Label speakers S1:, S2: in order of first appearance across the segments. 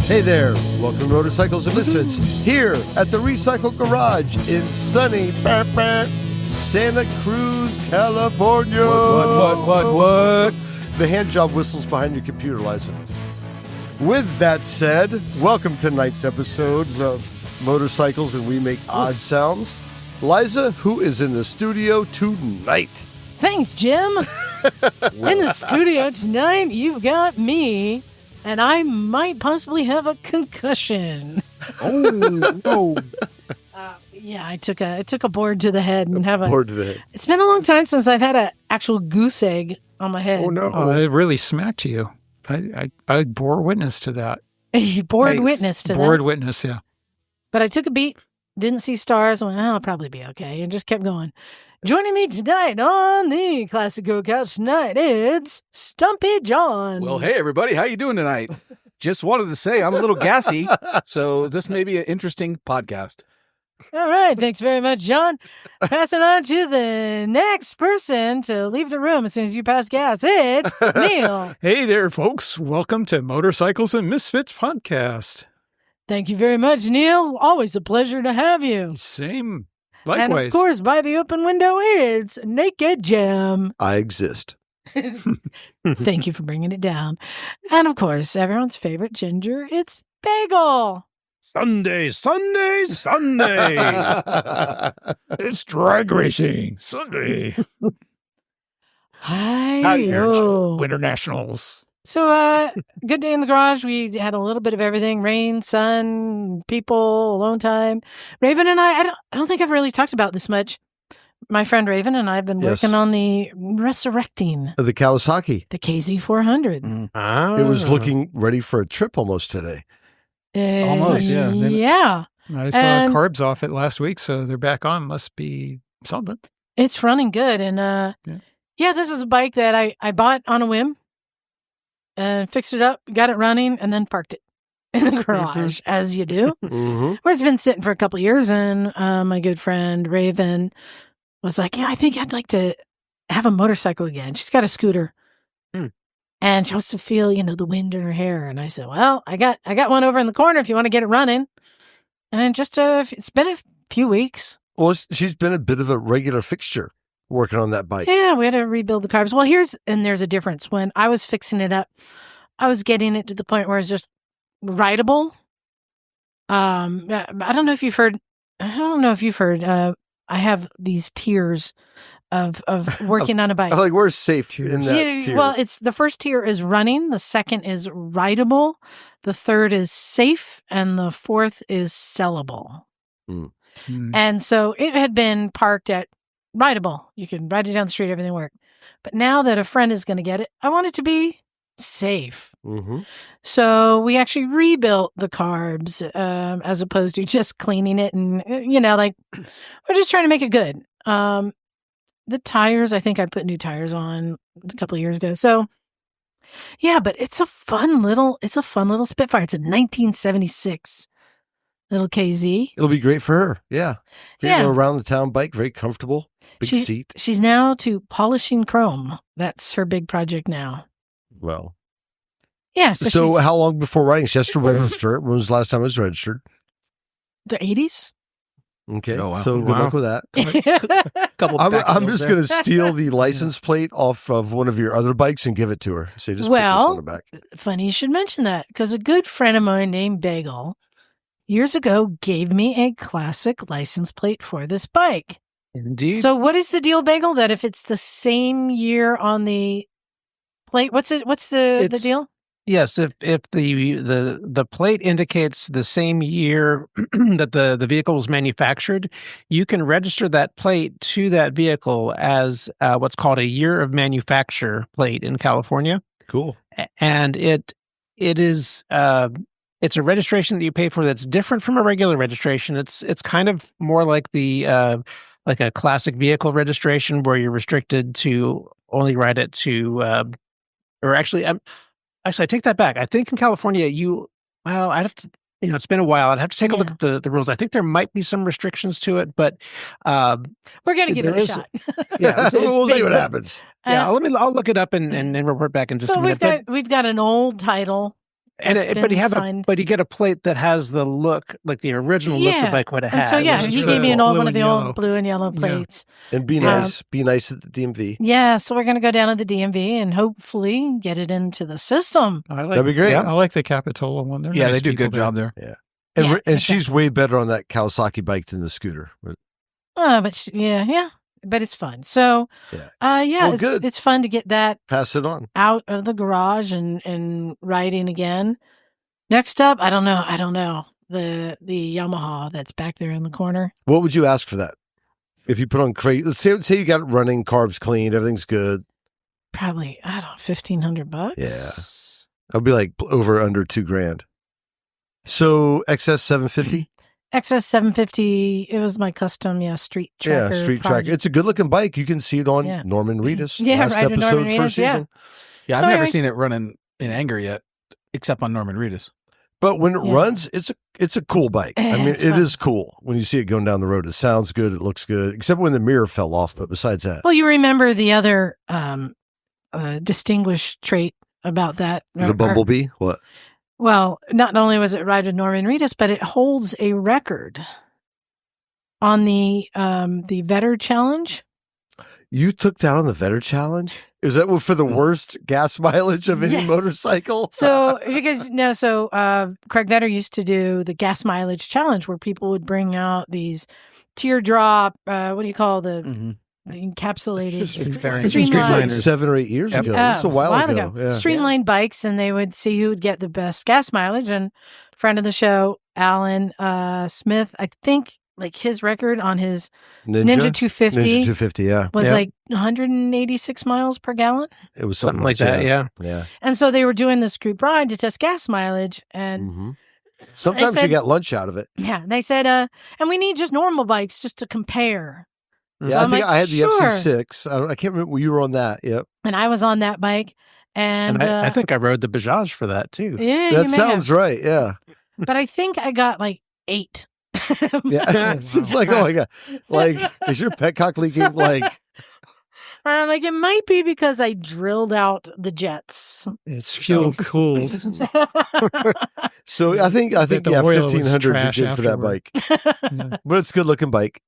S1: Hey there, welcome to Motorcycles and Misfits, here at the Recycle Garage in sunny Santa Cruz, California.
S2: What?
S1: The hand job whistles behind your computer, Liza. With that said, welcome to tonight's episodes of Motorcycles and We Make Odd Sounds. Liza, who is in the studio tonight?
S3: Thanks, Jim. In the studio tonight, you've got me. And I might possibly have a concussion.
S2: Oh no!
S3: Yeah, I took a board to the head and have a
S1: board to the head.
S3: It's been a long time since I've had an actual goose egg on my head.
S2: Oh no!
S4: It really smacked you. I bore witness to that.
S3: Bored witness to that.
S4: Bored witness, yeah.
S3: But I took a beat, didn't see stars. I went, I'll probably be okay, and just kept going. Joining me tonight on the Classic Go Couch tonight, it's Stumpy John.
S2: Well, hey everybody, how you doing tonight? Just wanted to say I'm a little gassy, so this may be an interesting podcast.
S3: All right, thanks very much, John. Passing on to the next person to leave the room as soon as you pass gas. It's Neil.
S4: Hey there, folks. Welcome to Motorcycles and Misfits podcast.
S3: Thank you very much, Neil. Always a pleasure to have you.
S4: Same. Likewise.
S3: And of course, by the open window, it's Naked Jim.
S1: I exist.
S3: Thank you for bringing it down. And of course, everyone's favorite ginger, it's Bagel.
S4: Sunday. It's drag racing. Sunday.
S3: Hi.
S4: Winter Nationals.
S3: So, good day in the garage. We had a little bit of everything: rain, sun, people, alone time. Raven and I don't think I've really talked about this much. My friend Raven and I have been working on the resurrecting
S1: The Kawasaki.
S3: the KZ400.
S1: It was looking ready for a trip almost today.
S2: Almost, yeah.
S3: Yeah.
S4: I saw
S3: And-
S4: carbs off it last week, so they're back on. Must be something.
S3: It's running good. And yeah, this is a bike that I bought on a whim and fixed it up, got it running, and then parked it in the garage, as you do.
S1: Mm-hmm.
S3: Where it's been sitting for a couple of years. And my good friend Raven was like, yeah, I think I'd like to have a motorcycle again. She's got a scooter. And she wants to feel, the wind in her hair. And I said, well, I got one over in the corner if you want to get it running. And then it's been a few weeks.
S1: Well, she's been a bit of a regular fixture working on that bike.
S3: Yeah, we had to rebuild the carbs. Well, there's a difference. When I was fixing it up, I was getting it to the point where it's just rideable. I don't know if you've heard, I have these tiers of working on a bike.
S1: I'm like, we're safe in that tier.
S3: Well, it's the first tier is running, the second is rideable, the third is safe, and the fourth is sellable. And so it had been parked at rideable. You can ride it down the street, everything worked. But now that a friend is going to get it, I want it to be safe.
S1: Mm-hmm.
S3: So we actually rebuilt the carbs as opposed to just cleaning it. And, we're just trying to make it good. The tires, I think I put new tires on a couple of years ago. So, yeah, but it's a fun little Spitfire. It's a 1976 little KZ.
S1: It'll be great for her. Yeah.
S3: Yeah.
S1: Go around the town bike, very comfortable. Big seat.
S3: She's now to polishing chrome. That's her big project now.
S1: Well.
S3: Yeah.
S1: So how long before riding? She has to register it. When was the last time it was registered?
S3: The 80s?
S1: Okay.
S2: Oh, wow.
S1: So good luck with that. I'm just going to steal the license plate off of one of your other bikes and give it to her. So just put this on the back.
S3: Funny you should mention that, because a good friend of mine named Bagel years ago gave me a classic license plate for this bike.
S4: Indeed.
S3: So what is the deal, Bagel, that if it's the same year on the plate, what's the deal?
S5: Yes, if the plate indicates the same year that the vehicle was manufactured, you can register that plate to that vehicle as what's called a year of manufacture plate in California.
S1: Cool.
S5: And it's a registration that you pay for that's different from a regular registration. It's kind of more like like a classic vehicle registration where you're restricted to only ride it to, Actually, I take that back. I think in California, I'd have to, it's been a while. I'd have to take a look at the rules. I think there might be some restrictions to it, but
S3: we're going to give it a shot.
S5: Yeah,
S1: we'll see what happens.
S5: Yeah, I'll look it up and report back in just a minute.
S3: So we've got an old title
S5: And
S3: That's
S5: but
S3: been signed.
S5: you get a plate that has the look like the original look the bike would have
S3: And
S5: had.
S3: so yeah,
S4: which
S3: he
S4: is
S3: gave me
S4: blue
S3: one of
S4: and
S3: the
S4: yellow.
S3: old blue and yellow
S4: Yeah.
S3: plates.
S1: And be nice. Be nice at the DMV.
S3: Yeah, so we're gonna go down to the DMV and hopefully get it into the system.
S4: I like,
S1: That'd be great.
S4: I like the Capitola one. They're
S2: Yeah,
S4: nice
S2: they do a
S4: people
S2: good job there.
S1: And,
S3: Yeah,
S1: and she's
S3: exactly.
S1: way better on that Kawasaki bike than the scooter.
S3: But yeah, but it's fun. So
S1: Yeah.
S3: yeah,
S1: Well,
S3: it's fun to get that
S1: Pass it on.
S3: out of the garage and riding again. Next up, I don't know. The Yamaha that's back there in the corner.
S1: What would you ask for that? If you put on crate, let's say you got it running, carbs clean, everything's good.
S3: Probably, I don't know, $1,500.
S1: Yeah. I'll be like over under $2,000. So XS 750?
S3: XS 750, it was my custom, street tracker.
S1: Yeah, street
S3: project.
S1: tracker. It's a good looking bike. You can see it on
S3: Yeah.
S1: Norman Reedus.
S3: Yeah,
S1: last
S3: right, on
S1: episode,
S3: Norman
S1: first
S3: Reedus, yeah.
S1: season.
S2: Yeah,
S3: So
S2: I've never
S3: anyway-
S2: seen it running in anger yet, except on Norman Reedus.
S1: But when it
S3: Yeah.
S1: runs, it's a cool bike. I mean,
S3: It's
S1: it
S3: fun.
S1: is cool when you see it going down the road. It sounds good. It looks good, except when the mirror fell off. But besides that,
S3: Well, you remember the other distinguished trait about that?
S1: the Bumblebee, what?
S3: Well, not only was it ride with Norman Reedus, but it holds a record on the Vetter Challenge.
S1: You took that on the Vetter Challenge? Is that for the worst gas mileage of any
S3: Yes.
S1: motorcycle?
S3: So Craig Vetter used to do the gas mileage challenge where people would bring out these teardrop, what do you call the encapsulated
S2: Streamliners.
S3: streamlined
S1: 7 or 8 years
S5: Yep.
S1: ago. It's a while ago. Yeah.
S3: streamlined bikes, and they would see who would get the best gas mileage. And friend of the show, Alan Smith, I think like his record on his Ninja 250
S1: Ninja 250, yeah.
S3: was
S1: Yeah.
S3: like 186 miles per gallon.
S1: It was
S5: Something like that, yeah.
S1: Yeah.
S3: And so they were doing this group ride to test gas mileage. And
S1: hmm Sometimes
S3: said-
S1: you get lunch out of it.
S3: yeah, they said, and we need just normal bikes just to compare.
S1: Yeah,
S3: So
S1: I
S3: I'm
S1: think
S3: like,
S1: I had the
S3: sure.
S1: FC6. I can't remember. You were on that. Yep.
S3: And I was on that bike. And,
S5: I think I rode the Bajaj for that too.
S3: yeah,
S1: That
S3: you may
S1: sounds
S3: have.
S1: right. Yeah.
S3: But I think I got like 8.
S1: Yeah. It's just like, oh my God. Like, is your petcock leaking? Like,
S3: Like it might be because I drilled out the jets.
S4: It's fuel cooled.
S1: so I think
S4: the oil was
S1: 1,500 you
S4: trash
S1: did for that
S4: afterward.
S1: bike.
S4: Yeah.
S1: But it's a good looking bike.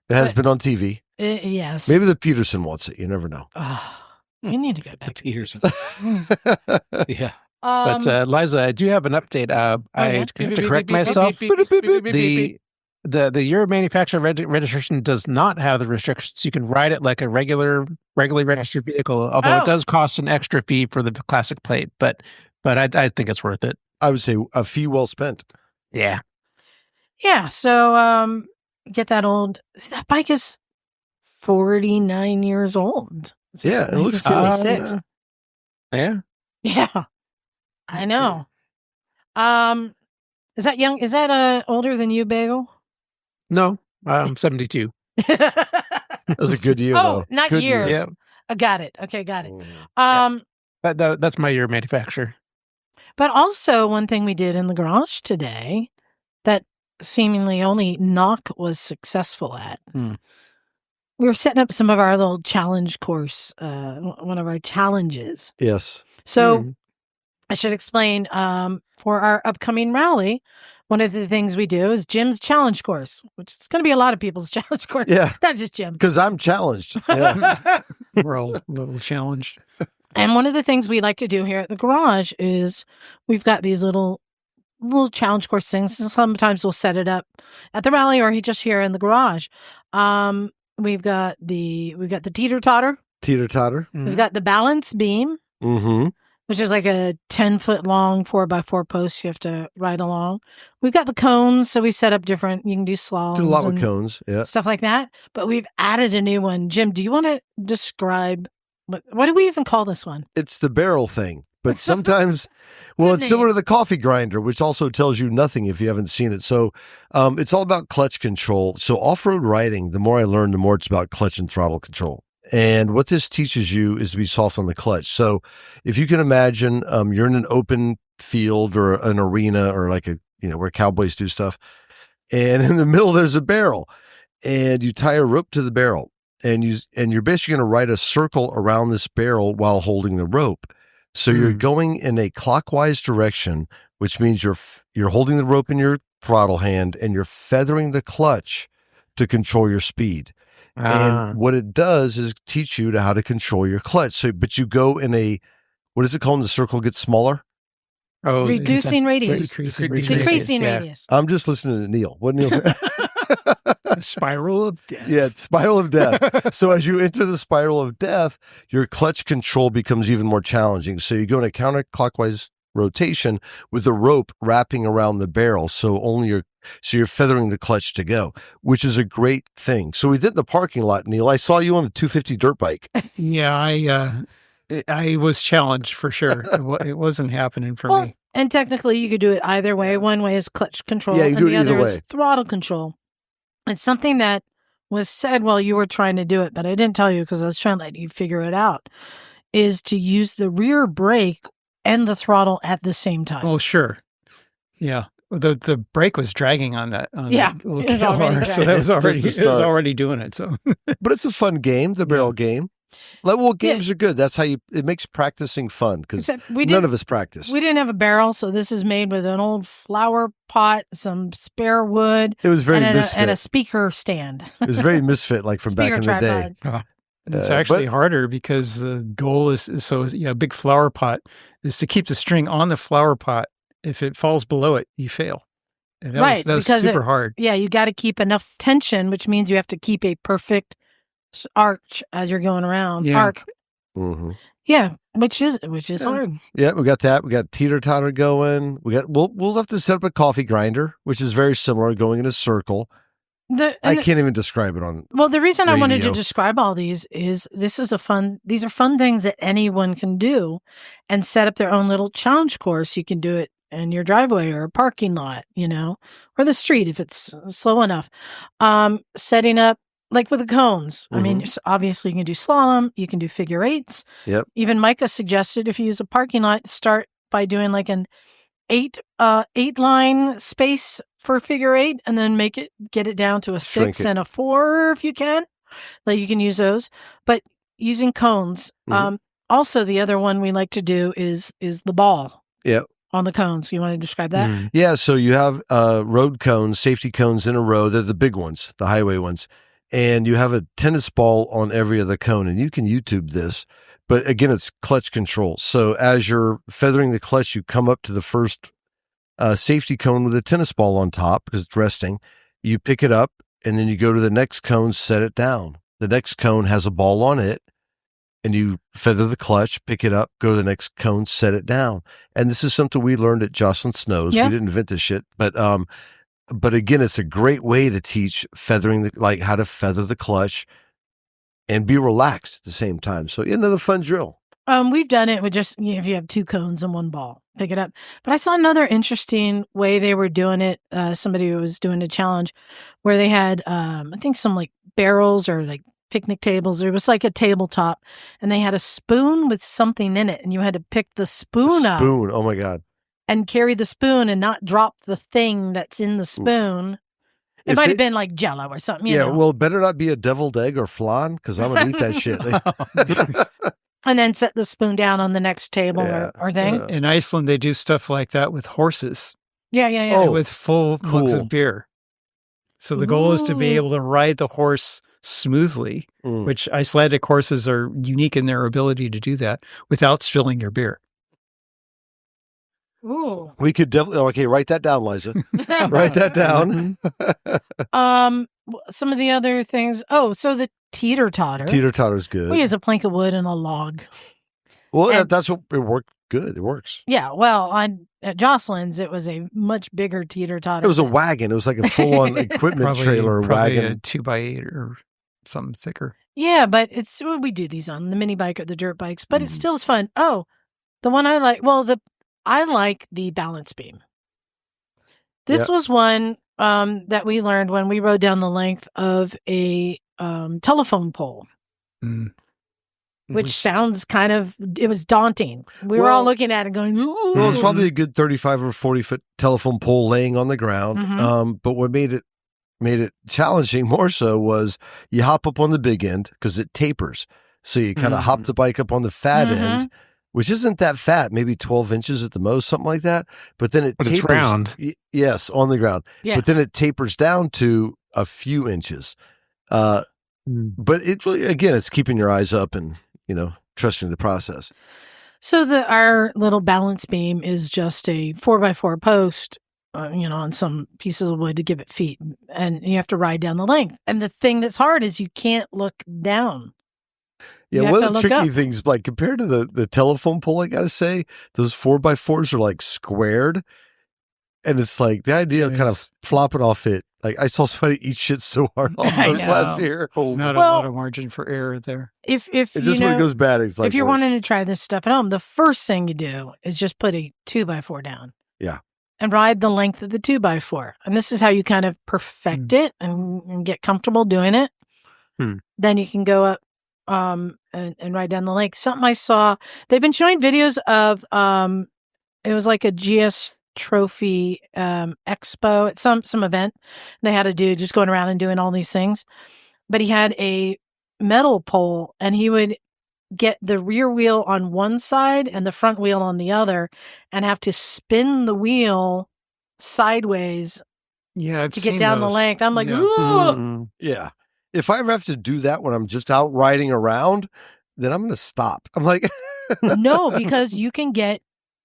S1: It has been on TV.
S3: Yes.
S1: Maybe the Peterson wants it. You never know.
S3: Oh, we need to go
S2: The
S3: back to
S2: Peterson. Yeah.
S5: But Liza, I do have an update. I
S3: yeah.
S5: have to correct myself. The Euro manufacturer registration does not have the restrictions. You can ride it like a regularly registered vehicle, although
S3: Oh.
S5: it does cost an extra fee for the classic plate. But I think it's worth it.
S1: I would say a fee well spent.
S5: Yeah.
S3: Yeah. So get that old. That bike is 49 years old. It's
S1: Yeah, it looks cool.
S3: 1976.
S5: Yeah.
S3: Yeah. I know. Is that young? Is that older than you, Bagel?
S5: No, I'm 72.
S1: That was a good year,
S3: Oh,
S1: though.
S3: not
S1: Good
S3: years.
S5: Yeah.
S3: I got it. Okay, got it.
S1: Mm.
S5: That's my Euro manufacturer.
S3: But also one thing we did in the garage today that seemingly only Knock was successful at. We were setting up some of our little challenge course, one of our challenges.
S1: Yes.
S3: So I should explain for our upcoming rally, one of the things we do is Jim's challenge course, which is going to be a lot of people's challenge course.
S1: Yeah.
S3: Not just Jim.
S1: Because I'm challenged. Yeah.
S4: We're all a little challenged.
S3: And one of the things we like to do here at the garage is we've got these little challenge course things. Sometimes we'll set it up at the rally or just here in the garage. We've got the teeter totter.
S1: Teeter totter.
S3: We've got the balance beam,
S1: Mm-hmm.
S3: which is like a 10-foot long 4x4 post you have to ride along. We've got the cones, so we set up different. You can do slaloms.
S1: Do a lot with
S3: and
S1: cones. Yeah.
S3: stuff like that. But we've added a new one. Jim, do you want to describe what do we even call this one?
S1: It's the barrel thing. But sometimes, well,
S3: Good
S1: it's similar
S3: name.
S1: to the coffee grinder, which also tells you nothing if you haven't seen it. So it's all about clutch control. So off-road riding, the more I learn, the more it's about clutch and throttle control. And what this teaches you is to be soft on the clutch. So if you can imagine you're in an open field or an arena or like where cowboys do stuff. And in the middle, there's a barrel and you tie a rope to the barrel and you're basically going to ride a circle around this barrel while holding the rope. So you're going in a clockwise direction, which means you're holding the rope in your throttle hand and you're feathering the clutch to control your speed. And what it does is teach you how to control your clutch. So, but you go in a, what is it called when the circle gets smaller?
S5: Oh,
S3: Reducing radius. Decreasing
S5: yeah.
S3: radius.
S1: I'm just listening to Neil. What Neil?
S4: Spiral of death.
S1: Yeah, spiral of death. So as you enter the spiral of death, your clutch control becomes even more challenging. So you go in a counterclockwise rotation with the rope wrapping around the barrel. So you're feathering the clutch to go, which is a great thing. So we did the parking lot, Neil. I saw you on a 250 dirt bike.
S4: Yeah, I was challenged for sure. It wasn't happening for me.
S3: And technically, you could do it either way. One way is clutch control,
S1: Yeah, you
S3: and
S1: do it
S3: the
S1: either
S3: other
S1: way.
S3: is throttle control. It's something that was said while you were trying to do it, but I didn't tell you because I was trying to let you figure it out, is to use the rear brake and the throttle at the same time.
S4: Oh, sure. Yeah. The brake was dragging on that
S3: Yeah,
S4: that little
S3: it was already
S4: KLR, so
S3: dragging.
S4: that was already
S1: Just to
S4: it was
S1: start.
S4: already doing it. So
S1: But it's a fun game, the barrel game. Like, well, games are good. That's how it makes practicing fun because
S3: Except
S1: none of us practice.
S3: We didn't have a barrel, so this is made with an old flower pot, some spare wood,
S1: It was very
S3: and
S1: misfit.
S3: a speaker stand.
S1: It was very misfit, like from back
S3: Speaker
S1: in the day.
S3: tripod.
S4: it's actually harder because the goal is a big flower pot is to keep the string on the flower pot. If it falls below it, you fail. And that was
S3: because
S4: super hard.
S3: Yeah, you got to keep enough tension, which means you have to keep a perfect arch as you're going around.
S4: Yeah.
S3: Arc.
S1: Mm-hmm.
S3: Yeah, which is hard.
S1: Yeah, we got that. We got teeter-totter going. We'll have to set up a coffee grinder, which is very similar, going in a circle. I can't even describe it on.
S3: Well, the reason I wanted to
S1: radio.
S3: describe all these is these are fun things that anyone can do and set up their own little challenge course. You can do it in your driveway or a parking lot, or the street if it's slow enough. Setting up, like with the cones. I mean, obviously you can do slalom, you can do figure eights.
S1: Yep.
S3: Even Micah suggested if you use a parking lot, start by doing like an 8 line space for figure eight, and then get it down to a
S1: Shrink
S3: 6
S1: it.
S3: and a 4 if you can. Like you can use those, but using cones. Also, the other one we like to do is the ball.
S1: Yep.
S3: On the cones. You want to describe that?
S1: Yeah, so you have road cones, safety cones in a row. They're the big ones, the highway ones. And you have a tennis ball on every other cone. And you can YouTube this. But again, it's clutch control. So as you're feathering the clutch, you come up to the first safety cone with a tennis ball on top because it's resting. You pick it up, and then you go to the next cone, set it down. The next cone has a ball on it. And you feather the clutch, pick it up, go to the next cone, set it down. And this is something we learned at Jocelyn Snow's.
S3: Yeah.
S1: We didn't invent this shit, but again, it's a great way to teach feathering, like how to feather the clutch and be relaxed at the same time. So another fun drill.
S3: We've done it with just if you have 2 cones and 1 ball, pick it up. But I saw another interesting way they were doing it. Somebody was doing a challenge where they had, I think some like barrels or like picnic tables. It was like a tabletop, and they had a spoon with something in it, and you had to pick the spoon up.
S1: Spoon. Oh my God.
S3: And carry the spoon and not drop the thing that's in the spoon. It might have been like Jell-O or something. You know?
S1: Well, it better not be a deviled egg or flan because I'm going to eat that shit.
S3: And then set the spoon down on the next table or thing.
S4: In Iceland, they do stuff like that with horses.
S3: Yeah.
S4: And with full mugs
S1: cool.
S4: of beer. So the goal is to be able to ride the horse smoothly, which Icelandic horses are unique in their ability to do that without spilling your beer.
S3: Ooh.
S1: We could definitely, write that down, Liza. Write that down.
S3: Some of the other things. Oh, so the teeter-totter.
S1: Teeter-totter's good.
S3: We use a plank of wood and a log.
S1: Well, that's what it worked good. It works.
S3: Yeah, well, at Jocelyn's, it was a much bigger teeter-totter.
S1: It was a wagon. It was like a full-on equipment trailer
S4: probably
S1: wagon.
S4: a 2x8 or something thicker.
S3: Yeah, but we do these on the mini bike or the dirt bikes, but it still is fun. Oh, the one I like, I like the balance beam. This was one that we learned when we rode down the length of a telephone pole. Which sounds it was daunting. We were all looking at it going, ooh.
S1: Well, it's probably a good 35 or 40-foot telephone pole laying on the ground. But what made it challenging more so was you hop up on the big end because it tapers. So you kind of hop the bike up on the fat end, which isn't that fat, maybe 12 inches at the most, something like that. But then it tapers.
S5: It's round.
S1: Yes, on the ground.
S3: Yeah.
S1: But then it tapers down to a few inches. But it really, again, it's keeping your eyes up and, trusting the process.
S3: So our little balance beam is just a 4x4 post, on some pieces of wood to give it feet, and you have to ride down the length. And the thing that's hard is you can't look down.
S1: Yeah,
S3: You
S1: one
S3: have
S1: of the
S3: to look
S1: tricky
S3: up.
S1: things, like compared to the telephone pole, I got to say, those 4x4s are like squared. And it's like the idea of kind of flopping off it. Like I saw somebody eat shit so hard off
S3: I
S1: those
S3: know.
S1: last year.
S4: Not a lot of margin for error there.
S3: If
S1: It's just when it goes bad, it's like
S3: if you're
S1: worse.
S3: wanting to try this stuff at home, the first thing you do is just put a 2x4 down.
S1: Yeah.
S3: And ride the length of the 2x4. And this is how you kind of perfect it and get comfortable doing it. Then you can go up and ride down the lake. Something I saw, they've been showing videos of it was like a GS Trophy expo at some event. They had a dude just going around and doing all these things. But he had a metal pole, and he would get the rear wheel on one side and the front wheel on the other, and have to spin the wheel sideways
S4: Yeah,
S3: to get down the length. I'm like, ooh.
S1: Yeah. If I ever have to do that when I'm just out riding around, then I'm going to stop. I'm like,
S3: No, because you can get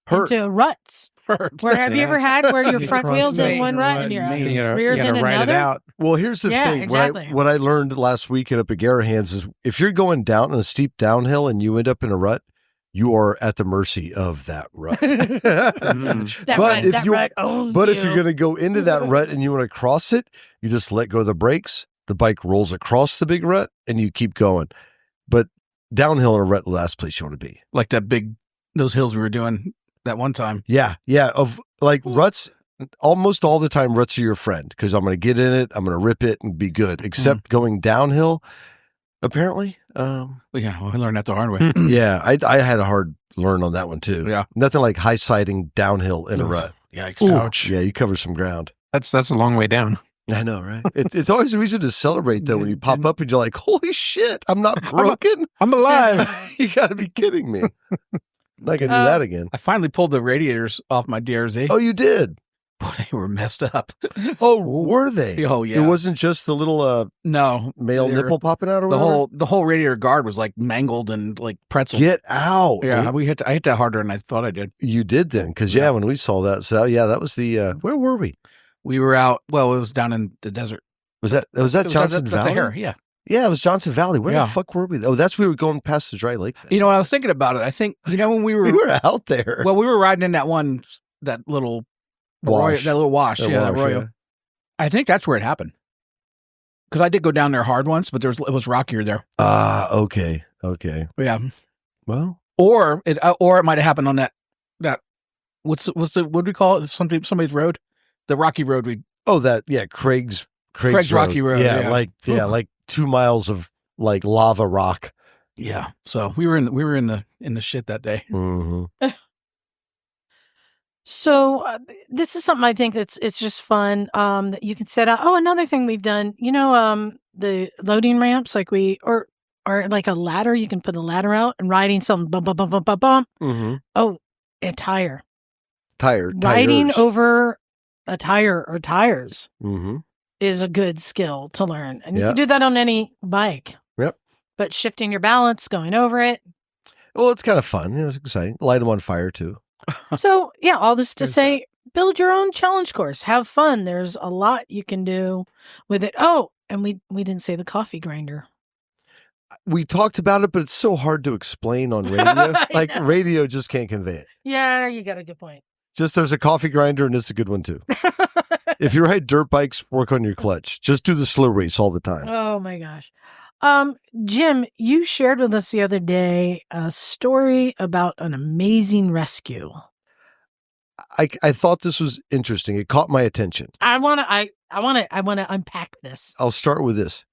S1: hurt.
S3: into ruts. Where have you ever had where your
S4: You
S3: front
S4: cross
S3: wheel's in
S4: the
S3: one rut and your rear's in
S5: ride
S3: another?
S5: it out.
S1: Well, here's the
S3: Yeah,
S1: thing.
S3: exactly.
S1: What I learned last weekend up at Garahan's is if you're going down on a steep downhill and you end up in a rut, you are at the mercy of that rut.
S3: That rut owns
S1: But
S3: you.
S1: if you're going to go into that rut and you want to cross it, you just let go of the brakes. The bike rolls across the big rut and you keep going. But downhill in a rut, the last place you want to be.
S2: Like those hills we were doing that one time.
S1: Yeah. Of like ruts, almost all the time, ruts are your friend because I'm going to get in it, I'm going to rip it and be good. Except going downhill, apparently.
S2: Yeah, we learned that the hard way.
S1: Yeah, I had a hard learn on that one too.
S2: Yeah.
S1: Nothing like high siding downhill in a rut.
S2: Yikes.
S4: Ouch.
S1: Yeah, you cover some ground.
S5: That's a long way down.
S1: I know, right? It's always a reason to celebrate though when you pop up and you're like, holy shit, I'm not broken.
S5: I'm alive.
S1: You got to be kidding me. I'm not going to do that again.
S2: I finally pulled the radiators off my DRZ.
S1: Oh, you did?
S2: Boy, they were messed up.
S1: Oh, were they?
S2: Oh, yeah.
S1: It wasn't just the little
S2: No.
S1: male
S2: they're-
S1: nipple popping out or
S2: The
S1: whatever?
S2: the whole radiator guard was like mangled and like pretzel.
S1: Get out.
S2: Yeah, I hit that harder than I thought I did.
S1: You did then, because when we saw that, so that was the where were we?
S2: We were out. Well, it was down in the desert.
S1: Was that
S2: It was
S1: Johnson
S2: at
S1: Valley?
S2: The Hare, yeah.
S1: Yeah, it was Johnson Valley. Where
S2: Yeah.
S1: the fuck were we? Oh, that's we were going past the dry lake.
S2: You know, I was thinking about it. I think when we were
S1: We were out there.
S2: well, we were riding in that little
S1: Wash.
S2: that little wash,
S1: That
S2: that
S1: wash,
S2: Arroyo.
S1: yeah.
S2: I think that's where it happened. Because I did go down there hard once, but it was rockier there.
S1: Okay.
S2: Yeah,
S1: Well,
S2: or it might have happened on that what's the what do we call it? Somebody's road, the rocky road.
S1: Craig's
S2: Craig's Rocky Road, yeah.
S1: like 2 miles of like lava rock.
S2: Yeah, so we were in the shit that day.
S1: Mm-hmm.
S3: So this is something I think it's just fun that you can set out. Oh, another thing we've done, the loading ramps, like or like a ladder. You can put a ladder out and riding some bump, bump, bump, bump, bump, bump.
S1: Mm-hmm.
S3: Oh, a tire.
S1: Tires.
S3: Riding over a tire or tires
S1: Mm-hmm.
S3: is a good skill to learn. And you
S1: Yeah.
S3: can do that on any bike.
S1: Yep.
S3: But shifting your balance, going over it.
S1: Well, it's kind of fun. It's exciting. Light them on fire too.
S3: So, yeah, all this to say, build your own challenge course. Have fun. There's a lot you can do with it. Oh, and we didn't say the coffee grinder.
S1: We talked about it, but it's so hard to explain on radio. Like
S3: know.
S1: radio just can't convey it.
S3: Yeah, you got a good point.
S1: Just there's a coffee grinder, and it's a good one too. If you ride dirt bikes, work on your clutch. Just do the slow race all the time.
S3: Oh my gosh. Jim, you shared with us the other day a story about an amazing rescue.
S1: I thought this was interesting. It caught my attention.
S3: I want to unpack this.
S1: I'll start with this.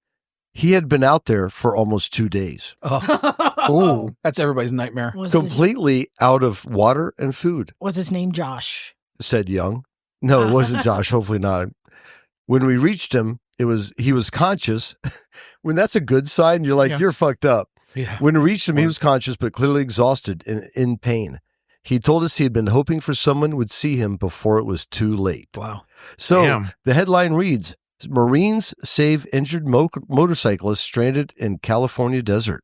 S1: He had been out there for almost 2 days,
S2: Oh, that's everybody's nightmare.
S1: completely out of water and food,
S3: Was his name Josh?
S1: said Young. No, it wasn't Josh. Hopefully not. When we reached him, he was conscious. When that's a good sign, you're like,
S4: Yeah.
S1: you're fucked up.
S2: Yeah.
S1: When we reached him, he was conscious but clearly exhausted and in pain. He told us he had been hoping for someone would see him before it was too late.
S2: Wow.
S1: So
S5: Damn.
S1: the headline reads, Marines save injured motorcyclist stranded in California desert.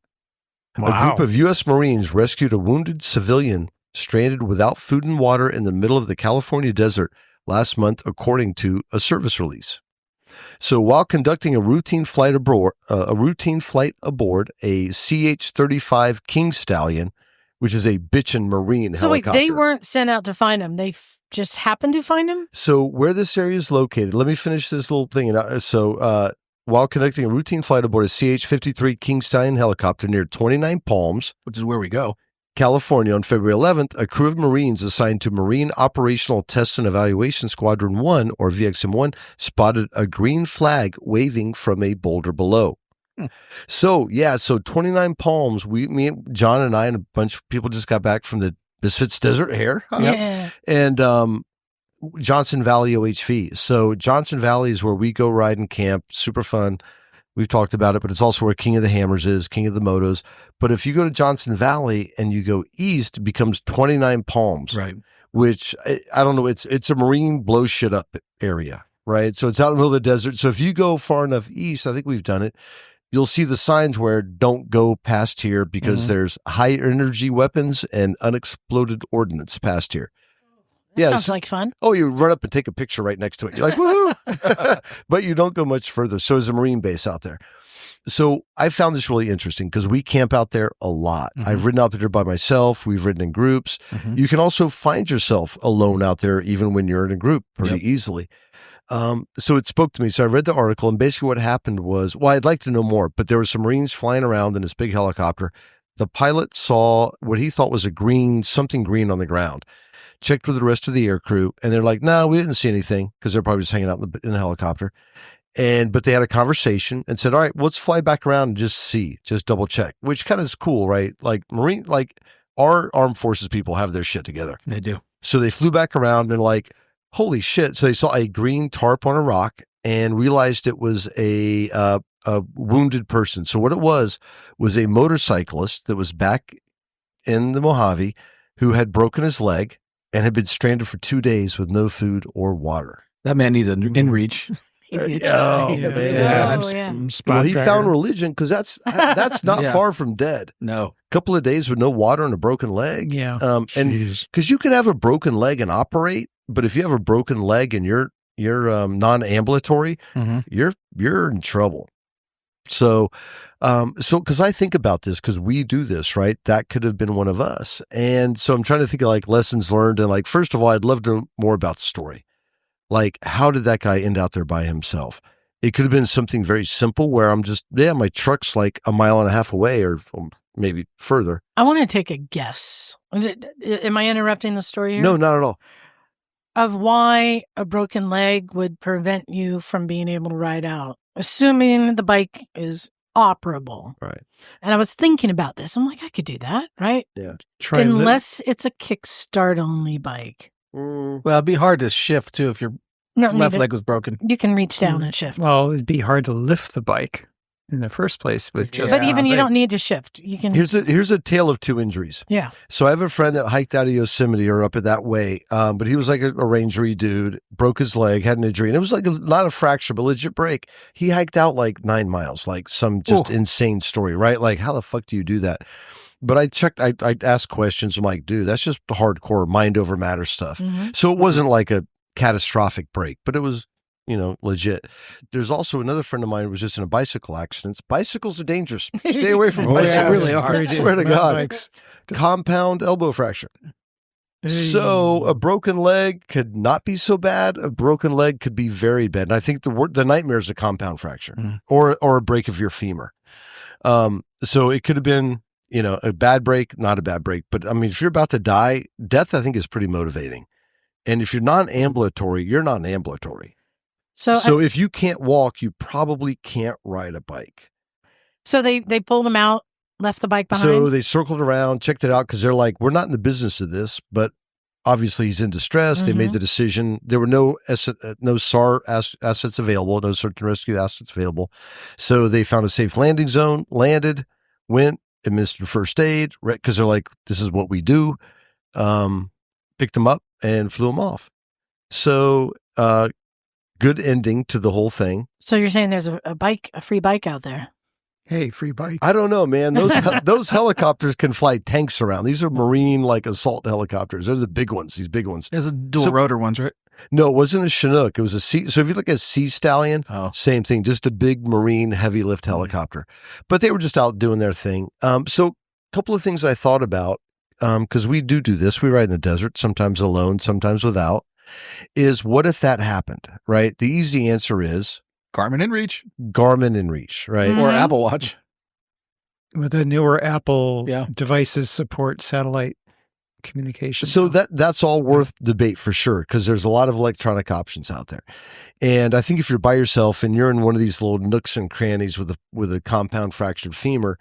S5: Wow.
S1: A group of U.S. Marines rescued a wounded civilian stranded without food and water in the middle of the California desert last month, according to a service release. So while conducting a routine flight aboard a CH-35 King Stallion, which is a bitchin' Marine
S3: So wait,
S1: helicopter.
S3: they weren't sent out to find him. They just happened to find him?
S1: So where this area is located, let me finish this little thing. While conducting a routine flight aboard a CH-53 King Stallion helicopter near 29 Palms,
S2: Which is where we go.
S1: California, on February 11th, a crew of Marines assigned to Marine Operational Test and Evaluation Squadron 1, or VXM-1, spotted a green flag waving from a boulder below. So 29 Palms, me, John and I and a bunch of people just got back from the Misfits Desert Hair.
S3: Yeah.
S1: And Johnson Valley OHV. So Johnson Valley is where we go ride and camp. Super fun. We've talked about it, but it's also where King of the Hammers is, King of the Motos. But if you go to Johnson Valley and you go east, it becomes 29 Palms,
S2: Right.
S1: which I don't know. It's a Marine blow shit up area, right? So it's out in the middle of the desert. So if you go far enough east, I think we've done it, you'll see the signs where don't go past here because there's high energy weapons and unexploded ordnance past here.
S3: That sounds like fun.
S1: Oh, you run up and take a picture right next to it. You're like, woohoo! But you don't go much further. So there's a Marine base out there. So I found this really interesting because we camp out there a lot. I've ridden out there by myself. We've ridden in groups. You can also find yourself alone out there even when you're in a group pretty easily. So it spoke to me. So I read the article, and basically what happened was, well, I'd like to know more, but there were some Marines flying around in this big helicopter. The pilot saw what he thought was something green on the ground. Checked with the rest of the air crew, and they're like, no, we didn't see anything, because they're probably just hanging out in the helicopter. But they had a conversation and said, all right, let's fly back around and just double check, which kind of is cool, right? Like our armed forces people have their shit together.
S2: They do.
S1: So they flew back around and like, holy shit. So they saw a green tarp on a rock and realized it was a wounded person. So what it was a motorcyclist that was back in the Mojave who had broken his leg and had been stranded for 2 days with no food or water.
S2: That man needs an inReach.
S1: Well, he found religion because that's not far from dead.
S2: No.
S1: A couple of days with no water and a broken leg.
S4: Yeah.
S1: And because you can have a broken leg and operate, but if you have a broken leg and you're non-ambulatory, you're in trouble. So because I think about this, because we do this, right? That could have been one of us. And so I'm trying to think of like lessons learned. And like, first of all, I'd love to know more about the story. Like, how did that guy end out there by himself? It could have been something very simple where I'm just, my truck's like a mile and a half away or maybe further.
S3: I want to take a guess. Am I interrupting the story here?
S1: No, not at all.
S3: Of why a broken leg would prevent you from being able to ride out, assuming the bike is operable.
S1: Right.
S3: And I was thinking about this. I'm like, I could do that, right?
S1: Yeah.
S3: Unless it's a kickstart only bike.
S2: Well, it'd be hard to shift too if your left leg was broken.
S3: You can reach down and shift.
S4: Well, it'd be hard to lift the bike in the first place with just.
S3: But even you don't need to shift. You can.
S1: Here's a tale of two injuries.
S3: Yeah.
S1: So I have a friend that hiked out of Yosemite or up at that way, but he was like a rangery dude, broke his leg, had an injury, and it was like not a fracture, but legit break. He hiked out like 9 miles, like some just insane story, right? Like, how the fuck do you do that? But I checked, I asked questions. I'm like, dude, that's just hardcore mind over matter stuff. So it wasn't like a catastrophic break, but it was, legit. There's also another friend of mine who was just in a bicycle accident. Bicycles are dangerous. Stay away from bicycles.
S2: They really are.
S1: I swear to God. Compound elbow fracture. So a broken leg could not be so bad. A broken leg could be very bad. And I think the nightmare is a compound fracture or a break of your femur. So it could have been, a bad break, not a bad break. But I mean, if you're about to die, death, I think, is pretty motivating. And if you're non-ambulatory, you're non-ambulatory. So if you can't walk, you probably can't ride a bike.
S3: So they pulled him out, left the bike behind?
S1: So they circled around, checked it out, because they're like, we're not in the business of this, but obviously he's in distress. They made the decision. There were no SAR assets available, no search and rescue assets available. So they found a safe landing zone, landed, went, administered first aid, right? Because they're like, this is what we do. Picked them up and flew them off. So good ending to the whole thing.
S3: So you're saying there's a free bike out there?
S4: Hey, free bike.
S1: I don't know, man. Those helicopters can fly tanks around. These are Marine like assault helicopters. They're the big ones. These big ones.
S2: There's a dual rotor ones, right?
S1: No, it wasn't a Chinook. It was a sea. So if you look at Sea Stallion, same thing. Just a big Marine heavy lift helicopter. But they were just out doing their thing. So a couple of things I thought about, because we do this. We ride in the desert, sometimes alone, sometimes without. Is what if that happened? Right. The easy answer is
S2: Garmin inReach,
S1: right?
S3: Mm-hmm.
S2: Or Apple Watch.
S4: With the newer Apple devices support satellite communication.
S1: So that's all worth debate for sure, because there's a lot of electronic options out there. And I think if you're by yourself and you're in one of these little nooks and crannies with a compound fractured femur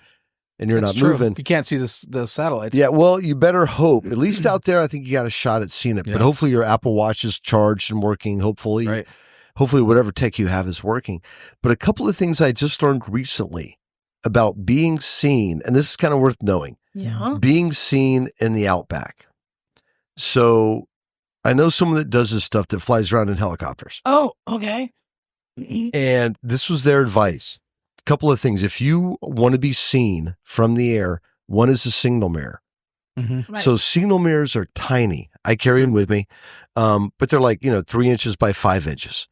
S1: and you're not moving.
S2: You can't see the satellites.
S1: Yeah, well, you better hope. At least out there, I think you got a shot at seeing it. Yeah. But hopefully your Apple Watch is charged and working, hopefully.
S2: Right.
S1: Hopefully whatever tech you have is working. But a couple of things I just learned recently about being seen, and this is kind of worth knowing, being seen in the outback. So I know someone that does this stuff that flies around in helicopters.
S3: Oh, okay.
S1: And this was their advice. A couple of things. If you want to be seen from the air, one is a signal mirror.
S2: Mm-hmm.
S3: Right.
S1: So signal mirrors are tiny. I carry them with me, but they're like 3 inches by 5 inches.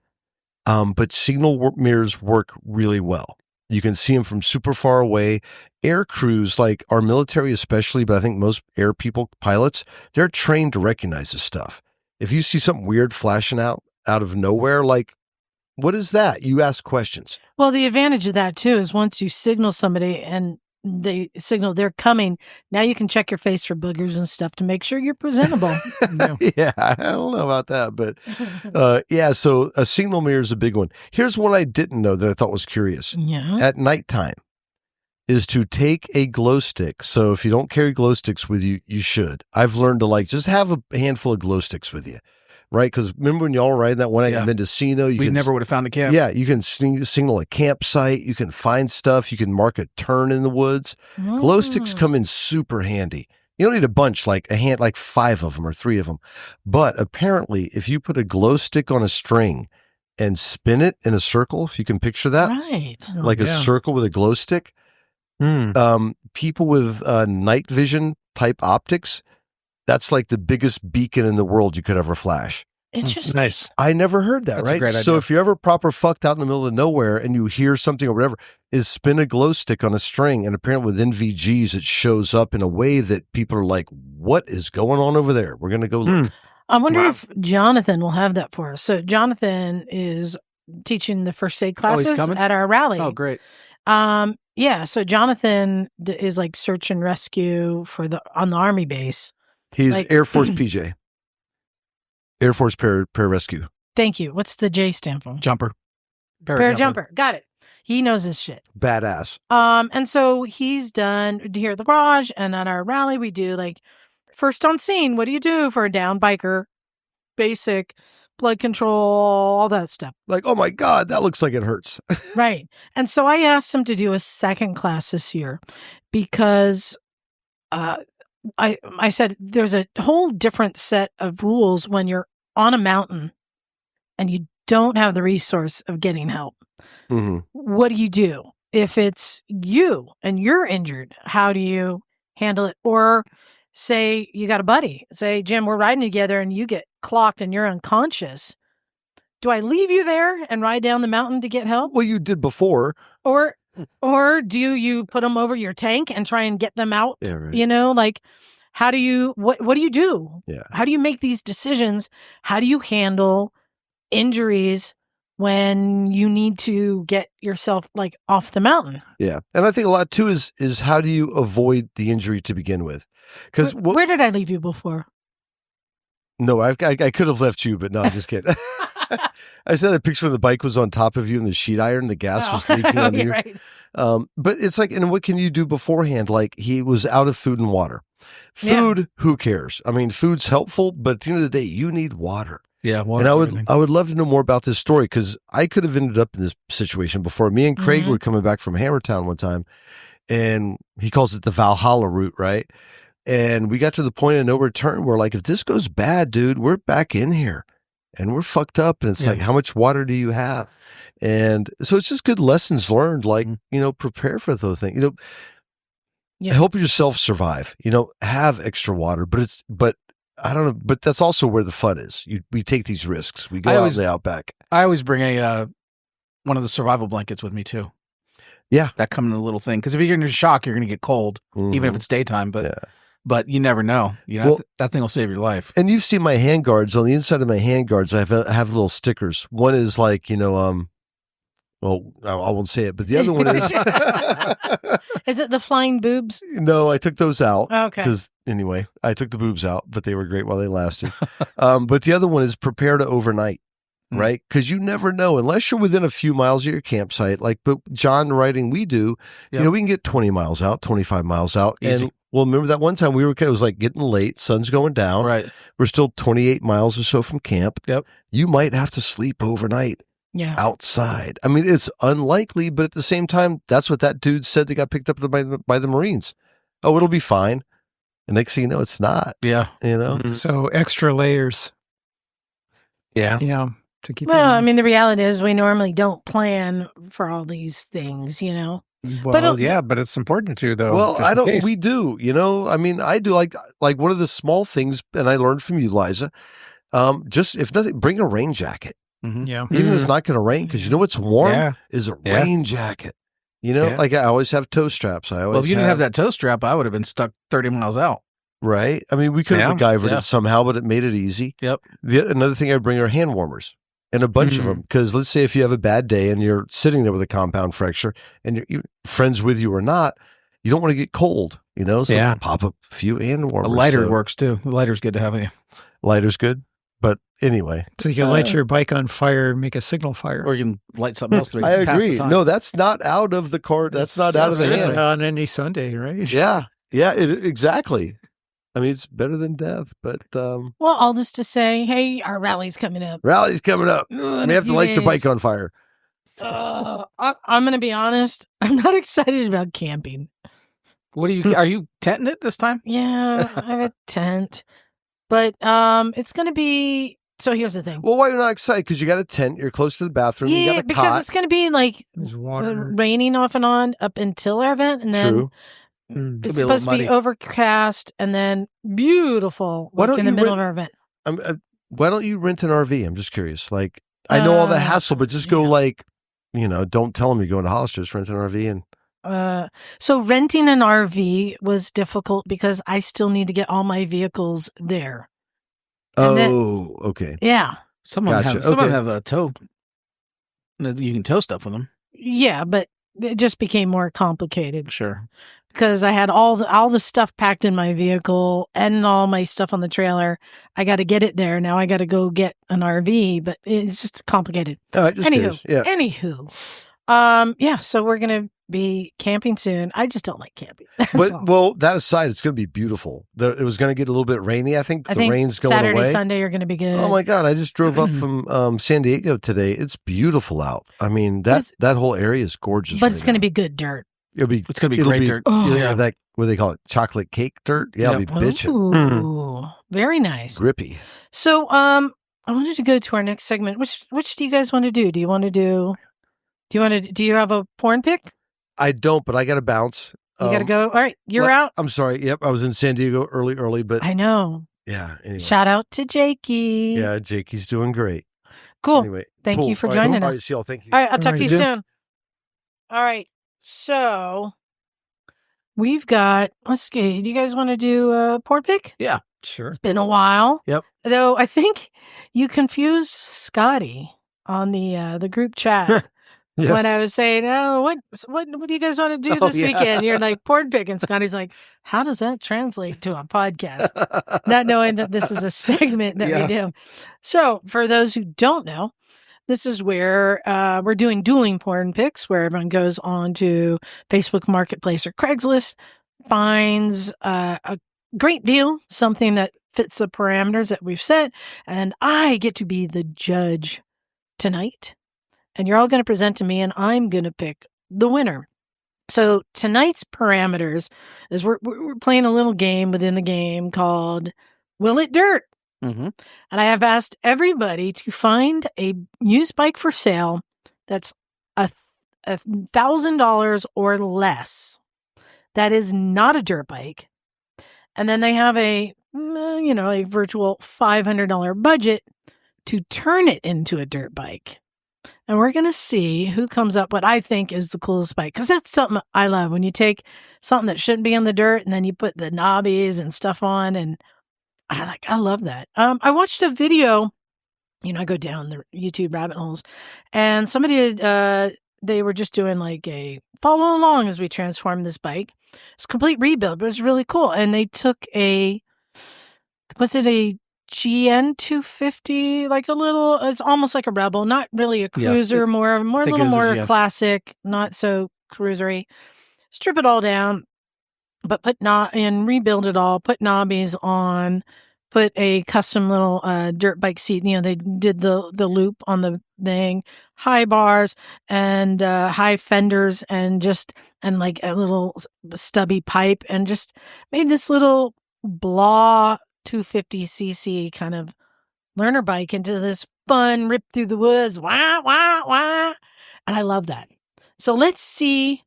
S1: But signal mirrors work really well. You can see them from super far away. Air crews, like our military especially, but I think most air people, pilots, they're trained to recognize this stuff. If you see something weird flashing out of nowhere, like, what is that? You ask questions.
S3: Well, the advantage of that too is once you signal somebody and they signal they're coming, now you can check your face for boogers and stuff to make sure you're presentable.
S1: Yeah, I don't know about that, but so a signal mirror is a big one. Here's one I didn't know that I thought was curious.
S3: Yeah.
S1: At nighttime is to take a glow stick. So if you don't carry glow sticks with you, you should. I've learned to just have a handful of glow sticks with you. Right, because remember when y'all were riding that one night in Mendocino?
S2: We never would have found a camp.
S1: Yeah, you can signal a campsite. You can find stuff. You can mark a turn in the woods. Glow sticks come in super handy. You don't need a bunch, like 5 of them or 3 of them. But apparently, if you put a glow stick on a string and spin it in a circle, if you can picture that,
S3: right,
S1: a circle with a glow stick, people with night vision type optics, that's like the biggest beacon in the world you could ever flash.
S3: Interesting.
S5: Nice.
S1: I never heard that,
S2: That's
S1: right?
S2: a great idea.
S1: So if you're ever proper fucked out in the middle of nowhere and you hear something or whatever, is spin a glow stick on a string. And apparently with NVGs, it shows up in a way that people are like, what is going on over there? We're going to go look.
S3: I wonder if Jonathan will have that for us. So Jonathan is teaching the first aid classes at our rally.
S2: Oh, great.
S3: So Jonathan is like search and rescue on the Army base.
S1: He's Air Force PJ. Air Force Pararescue.
S3: Thank you. What's the J stand for?
S2: Jumper.
S3: Parajumper. Got it. He knows his shit.
S1: Badass.
S3: And so he's done here at the garage and at our rally, we do like first on scene. What do you do for a down biker? Basic blood control, all that stuff.
S1: Like, oh my God, that looks like it hurts.
S3: Right. And so I asked him to do a second class this year because I said there's a whole different set of rules when you're on a mountain and you don't have the resource of getting help.
S1: Mm-hmm.
S3: What do you do? If it's you and you're injured, how do you handle it? Or say you got a buddy. Say, Jim, we're riding together and you get clocked and you're unconscious. Do I leave you there and ride down the mountain to get help?
S1: Well, you did before.
S3: Or do you put them over your tank and try and get them out?
S1: Yeah, right.
S3: How do you, what do you do?
S1: Yeah.
S3: How do you make these decisions? How do you handle injuries when you need to get yourself off the mountain?
S1: Yeah. And I think a lot too is how do you avoid the injury to begin with? Because
S3: where did I leave you before?
S1: No, I could have left you, but no, I'm just kidding. I said a picture when the bike was on top of you and the sheet iron, the gas was leaking on you.
S3: Right.
S1: But it's and what can you do beforehand? Like he was out of food and water. Food, who cares? I mean, food's helpful, but at the end of the day, you need water.
S2: Yeah, water.
S1: And I would love to know more about this story because I could have ended up in this situation before. Me and Craig were coming back from Hammertown one time, and he calls it the Valhalla route, right? And we got to the point of no return where, like, if this goes bad, dude, we're back in here and we're fucked up. And it's like, how much water do you have? And so it's just good lessons learned, like, prepare for those things, help yourself survive, have extra water, but I don't know, but that's also where the fun is. We take these risks. We go out in the outback.
S2: I always bring one of the survival blankets with me too.
S1: Yeah.
S2: That come in a little thing. Because if you're in a shock, you're going to get cold, even if it's daytime. But you never know. That thing will save your life.
S1: And you've seen my hand guards. On the inside of my hand guards, I have little stickers. One is like, well, I won't say it, but the other one is.
S3: Is it the flying boobs?
S1: No, I took those out.
S3: Okay.
S1: Because anyway, I took the boobs out, but they were great while they lasted. But the other one is prepare to overnight. Right? Because you never know, unless you're within a few miles of your campsite, like but John riding we do, we can get 20 miles out, 25 miles out.
S2: Easy.
S1: And well, remember that one time it was like getting late, sun's going down.
S2: Right.
S1: We're still 28 miles or so from camp.
S2: Yep.
S1: You might have to sleep overnight outside. I mean, it's unlikely, but at the same time, that's what that dude said that got picked up by the Marines. Oh, it'll be fine. And next thing you know, it's not.
S2: Yeah.
S4: So extra layers.
S5: Yeah.
S4: Yeah. To keep
S3: Well, I mean, the reality is we normally don't plan for all these things,
S5: Well,
S3: But
S5: but it's important to, though.
S1: Well, we do, I mean, I do like one of the small things, and I learned from you, Liza, just if nothing, bring a rain jacket.
S4: Yeah.
S1: Even if it's not going to rain, because what's warm is a rain jacket. Like I always have toe straps.
S2: Well, if you didn't have that toe strap, I would have been stuck 30 miles out.
S1: Right. I mean, we could have MacGyvered it somehow, but it made it easy.
S2: Yep.
S1: Another thing I bring are hand warmers. And a bunch of them, because let's say if you have a bad day and you're sitting there with a compound fracture and you're friends with you or not, you don't want to get cold, So pop a few hand warmers.
S2: A lighter works too. The lighter's good to have with you.
S1: Lighter's good. But anyway.
S4: So you can light your bike on fire and make a signal fire.
S2: Or you can light something else to
S1: I
S2: pass the
S1: agree.
S2: time.
S1: No, that's not out of the cart. That's not out of the hand.
S4: On any Sunday, right?
S1: Yeah. Yeah, exactly. I mean, it's better than death, but...
S3: well, all this to say, hey, our rally's coming up.
S1: Rally's coming up. We have to light your bike on fire.
S3: I'm going to be honest. I'm not excited about camping.
S2: What are you tenting it this time?
S3: Yeah, I have a tent. But it's going to be... So here's the thing.
S1: Well, why are you not excited? Because you got a tent, you're close to the bathroom, you got a
S3: because
S1: cot.
S3: it's going to be like raining off and on up until our event, and then...
S1: True.
S3: It's supposed to be overcast and then beautiful in the middle of our event.
S1: Why don't you rent an RV? I'm just curious. Like, I know all the hassle, but just go don't tell them you're going to Hollister. Just rent an RV.
S3: So renting an RV was difficult because I still need to get all my vehicles there.
S1: Okay.
S3: Yeah.
S2: Some of them have a tow. You can tow stuff with them.
S3: Yeah, but it just became more complicated.
S2: Sure.
S3: Because I had all the stuff packed in my vehicle and all my stuff on the trailer. I got to get it there. Now I got to go get an RV, but it's just complicated.
S1: All right, just curious. Yeah.
S3: Anywho, so we're going to be camping soon. I just don't like camping.
S1: Well, that aside, it's going to be beautiful. It was going to get a little bit rainy. I think the rain's going
S3: Saturday,
S1: away.
S3: Sunday are going to be good.
S1: Oh my God. I just drove up from San Diego today. It's beautiful out. I mean, that whole area is gorgeous.
S3: But it's going to be good dirt.
S2: It's going to be great dirt.
S1: Yeah, that what do they call it? Chocolate cake dirt? Yeah, it'll be bitching.
S3: Ooh, very nice.
S1: Grippy.
S3: So, I wanted to go to our next segment. Which do you guys want to do? Do you have a porn pick?
S1: I don't, but I got to bounce.
S3: You got to go. All right, you're out.
S1: I'm sorry. Yep, I was in San Diego early, but
S3: I know.
S1: Yeah. Anyway.
S3: Shout out to Jakey.
S1: Yeah, Jakey's doing great.
S3: Cool.
S1: Anyway,
S3: thank you for joining us.
S1: All right, see y'all. Thank you.
S3: All right, I'll talk to you soon. All right. So we've got, let's see, do you guys want to do a porn pick?
S2: Yeah,
S4: sure.
S3: It's been a while.
S2: Yep.
S3: Though I think you confused Scotty on the group chat when I was saying, what do you guys want to do this weekend? You're like, porn pick. And Scotty's like, how does that translate to a podcast? Not knowing that this is a segment that we do. So for those who don't know, this is where we're doing dueling porn picks, where everyone goes on to Facebook Marketplace or Craigslist, finds a great deal, something that fits the parameters that we've set, and I get to be the judge tonight. And you're all going to present to me, and I'm going to pick the winner. So tonight's parameters is we're playing a little game within the game called Will It Dirt?
S2: Mm-hmm.
S3: And I have asked everybody to find a used bike for sale that's $1,000 or less. That is not a dirt bike. And then they have a virtual $500 budget to turn it into a dirt bike. And we're going to see who comes up what I think is the coolest bike. Because that's something I love. When you take something that shouldn't be in the dirt and then you put the knobbies and stuff on. And I love that. I watched a video, I go down the YouTube rabbit holes. And somebody, they were just doing like a follow along as we transform this bike. It's a complete rebuild, but it's really cool. And they took a GN 250, like it's almost like a Rebel, not really a cruiser, more a little more classic, not so cruisery. Strip it all down, but and rebuild it all, put knobbies on, put a custom little dirt bike seat. They did the loop on the thing, high bars and high fenders and like a little stubby pipe, and just made this little blah 250cc kind of learner bike into this fun rip through the woods. Wah, wah, wah. And I love that. So let's see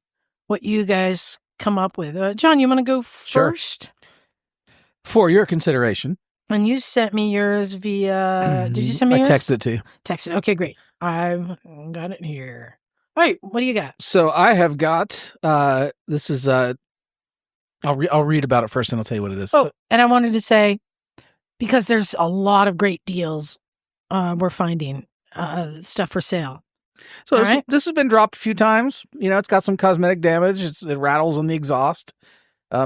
S3: what you guys come up with. John, you want to go first?
S2: Sure. For your consideration.
S3: And you sent me yours via, did you send me yours?
S2: I texted it to you.
S3: Texted. Okay, great. I've got it here. All right. What do you got?
S2: So I have got, this is, I'll read about it first and I'll tell you what it is.
S3: Oh, and I wanted to say, because there's a lot of great deals we're finding, stuff for sale.
S2: So this has been dropped a few times. It's got some cosmetic damage. It rattles on the exhaust.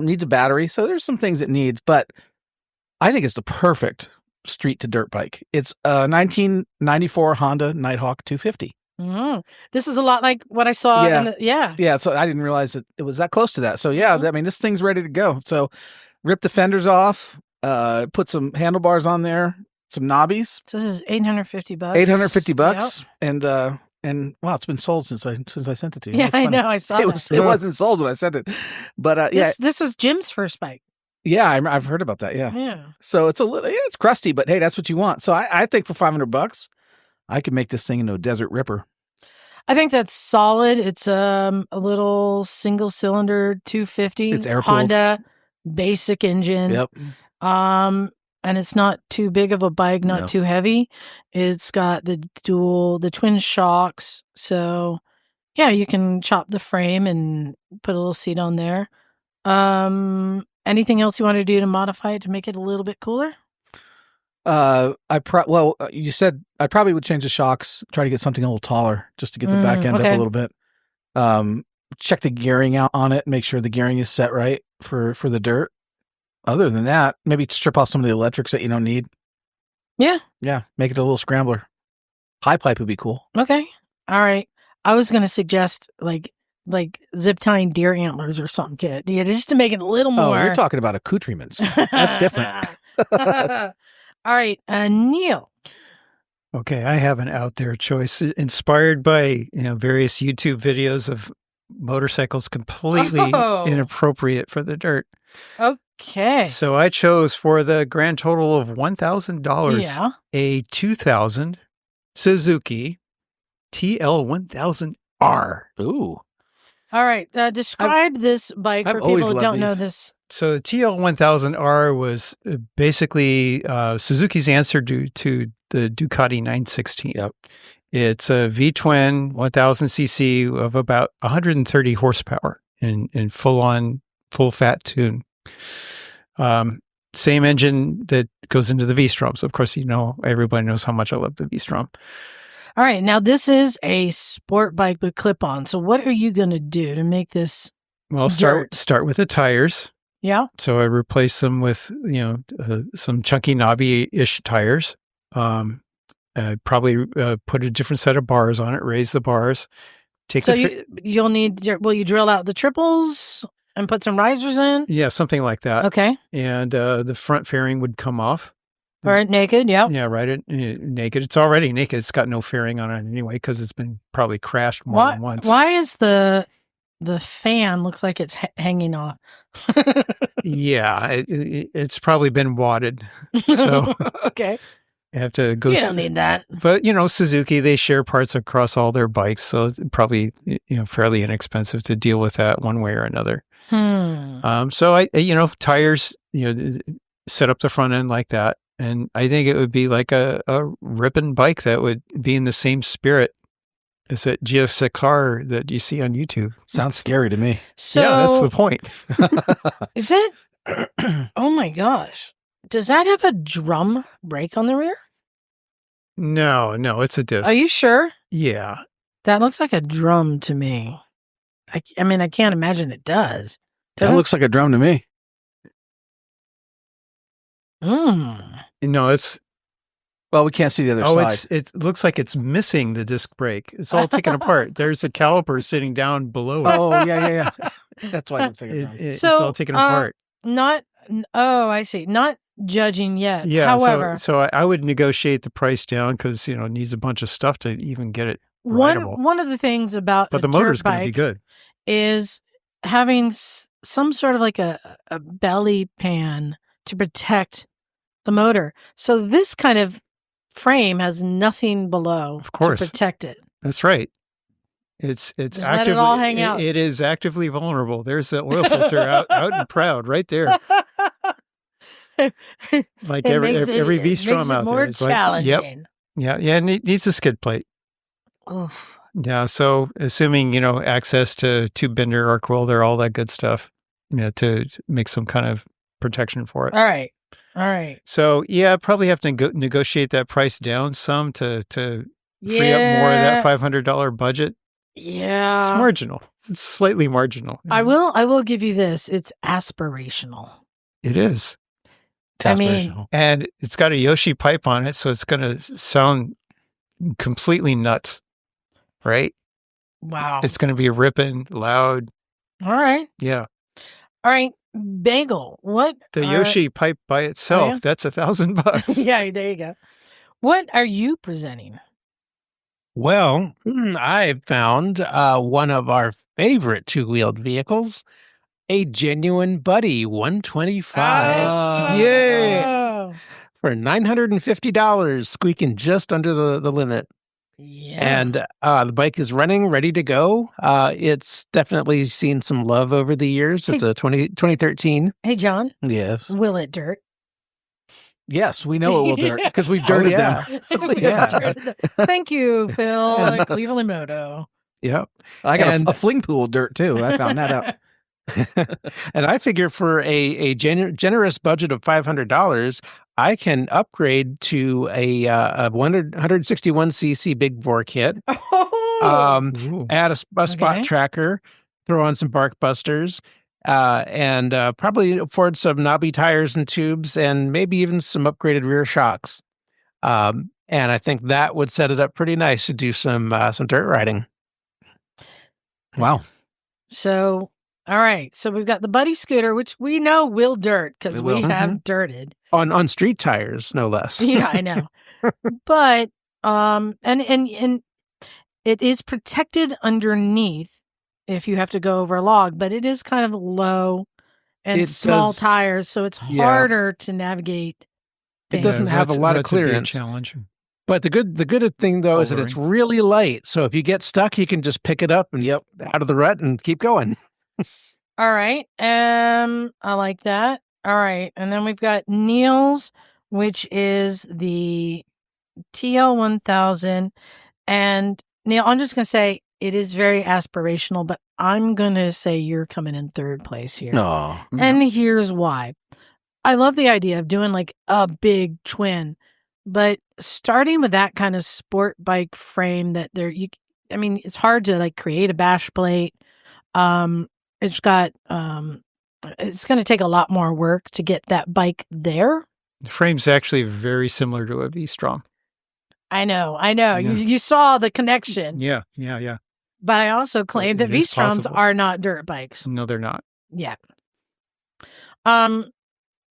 S2: Needs a battery. So there's some things it needs, but I think it's the perfect street to dirt bike. It's a 1994 Honda Nighthawk 250.
S3: Mm. This is a lot like what I saw.
S2: Yeah. So I didn't realize that it was that close to that. So yeah, this thing's ready to go. So rip the fenders off, put some handlebars on there, some knobbies.
S3: So this is $850.
S2: $850. Yep. And wow, it's been sold since I sent it to you.
S3: Yeah, I know. I saw it.
S2: It wasn't sold when I sent it, but
S3: this was Jim's first bike.
S2: Yeah, I've heard about that. Yeah.
S3: Yeah.
S2: So it's it's crusty, but hey, that's what you want. So I think for $500, I could make this thing into a desert ripper.
S3: I think that's solid. It's a little single cylinder 250.
S2: It's air-cooled.
S3: Honda basic engine.
S2: Yep.
S3: And it's not too big of a bike, not too heavy. It's got the twin shocks. So yeah, you can chop the frame and put a little seat on there. Anything else you want to do to modify it to make it a little bit cooler?
S2: You said I probably would change the shocks, try to get something a little taller just to get the back end up a little bit. Check the gearing out on it, make sure the gearing is set right for the dirt. Other than that, maybe strip off some of the electrics that you don't need.
S3: Yeah.
S2: Yeah. Make it a little scrambler. High pipe would be cool.
S3: Okay. All right. I was going to suggest like zip tying deer antlers or something, kid. Yeah, just to make it a little more.
S2: Oh, you're talking about accoutrements. That's different.
S3: All right. Neil.
S4: Okay. I have an out there choice inspired by, various YouTube videos of motorcycles completely inappropriate for the dirt.
S3: Okay.
S4: So I chose for the grand total of $1,000 a 2000 Suzuki TL1000R.
S2: Ooh.
S3: All right. Describe this bike for people who don't know this.
S4: So the TL1000R was basically Suzuki's answer to the Ducati 916.
S2: Yep.
S4: It's a V-twin 1000cc of about 130 horsepower in full fat tune. Same engine that goes into the V-Stroms. Of course, everybody knows how much I love the V-Strom.
S3: All right. Now, this is a sport bike with clip-on. So what are you going to do to make this
S4: start with the tires.
S3: Yeah.
S4: So I replaced them with, some chunky knobby-ish tires. I probably put a different set of bars on it, raise the bars.
S3: You'll need, will you drill out the triples and put some risers in?
S4: Yeah, something like that.
S3: Okay.
S4: And the front fairing would come off.
S3: All right, naked, yeah.
S4: Yeah, right. Naked. It's already naked. It's got no fairing on it anyway because it's been probably crashed more than once.
S3: Why is the the fan looks like it's hanging off.
S4: Yeah, it's probably been wadded. So
S3: Okay.
S4: you have to go.
S3: You don't need that.
S4: But, Suzuki, they share parts across all their bikes. So it's probably, fairly inexpensive to deal with that one way or another. So tires, set up the front end like that. And I think it would be like a ripping bike that would be in the same spirit as that GSXR that you see on YouTube.
S2: Sounds scary to me.
S3: So
S4: yeah, that's the point.
S3: is it? Oh my gosh. Does that have a drum brake on the rear?
S4: No, it's a disc.
S3: Are you sure?
S4: Yeah.
S3: That looks like a drum to me. I mean, I can't imagine it does.
S2: That looks like a drum to me.
S4: No, it's...
S2: Well, we can't see the other side.
S4: It looks like it's missing the disc brake. It's all taken apart. There's a caliper sitting down below it.
S2: Oh, yeah. That's why it looks like a drum.
S4: It's all taken apart.
S3: I see. Not judging yet.
S4: Yeah.
S3: However,
S4: so I would negotiate the price down because, it needs a bunch of stuff to even get it rideable.
S3: One of the things about
S4: But the motor's going to be good.
S3: Is having some sort of like a belly pan to protect the motor. So this kind of frame has nothing below
S4: of course.
S3: to protect it.
S4: That's right. It's
S3: Just
S4: actively,
S3: let it all hang out.
S4: It is actively vulnerable. There's the oil filter out and proud right there. Like every V-Strom out
S3: more
S4: there. It's
S3: challenging.
S4: Yeah. It needs a skid plate.
S3: Oof.
S4: Yeah. So assuming, access to tube bender, arc welder, all that good stuff, to make some kind of protection for it.
S3: All right.
S4: So yeah, probably have to negotiate that price down some to free up more of that $500 budget.
S3: Yeah.
S4: It's marginal. It's slightly marginal.
S3: I will give you this. It's aspirational.
S4: It is. And it's got a Yoshi pipe on it, so it's going to sound completely nuts, right?
S3: Wow.
S4: It's going to be ripping, loud.
S3: All right.
S4: Yeah.
S3: All right. Bagel. What?
S4: The Yoshi pipe by itself, that's $1,000.
S3: Yeah, there you go. What are you presenting?
S5: Well, I found one of our favorite two-wheeled vehicles, a genuine Buddy 125.
S4: Yay!
S5: For $950, squeaking just under the limit.
S3: Yeah.
S5: And the bike is running, ready to go. It's definitely seen some love over the years. It's a 2013.
S3: Hey, John.
S2: Yes.
S3: Will it dirt?
S2: Yes, we know it will dirt because we've dirted them.
S5: Yeah.
S3: Thank you, Phil. At Cleveland Moto.
S5: Yep.
S2: I got a fling pool of dirt too. I found that out.
S5: And I figure for a generous budget of $500, I can upgrade to a 161cc big bore kit, add a spot tracker, throw on some bark busters, and probably afford some knobby tires and tubes, and maybe even some upgraded rear shocks. And I think that would set it up pretty nice to do some dirt riding.
S2: Wow.
S3: So, all right. So we've got the Buddy scooter, which we know will dirt because we have dirted
S5: on street tires, no less.
S3: Yeah, I know. But and it is protected underneath if you have to go over a log, but it is kind of low and small tires, so it's harder to navigate things.
S5: It doesn't have a lot of clearance.
S4: Challenge.
S5: But the good thing though is that it's really light. So if you get stuck, you can just pick it up and out of the rut and keep going.
S3: All right. I like that. All right. And then we've got Neil's, which is the TL1000. And Neil, I'm just going to say it is very aspirational, but I'm going to say you're coming in third place here.
S2: No.
S3: And here's why. I love the idea of doing like a big twin, but starting with that kind of sport bike frame that it's hard to like create a bash plate. It's got, it's going to take a lot more work to get that bike there.
S4: The frame's actually very similar to a V-Strom.
S3: I know.
S4: Yeah.
S3: You saw the connection.
S4: Yeah.
S3: But I also claim that V-Stroms are not dirt bikes.
S4: No, they're not.
S3: Yeah.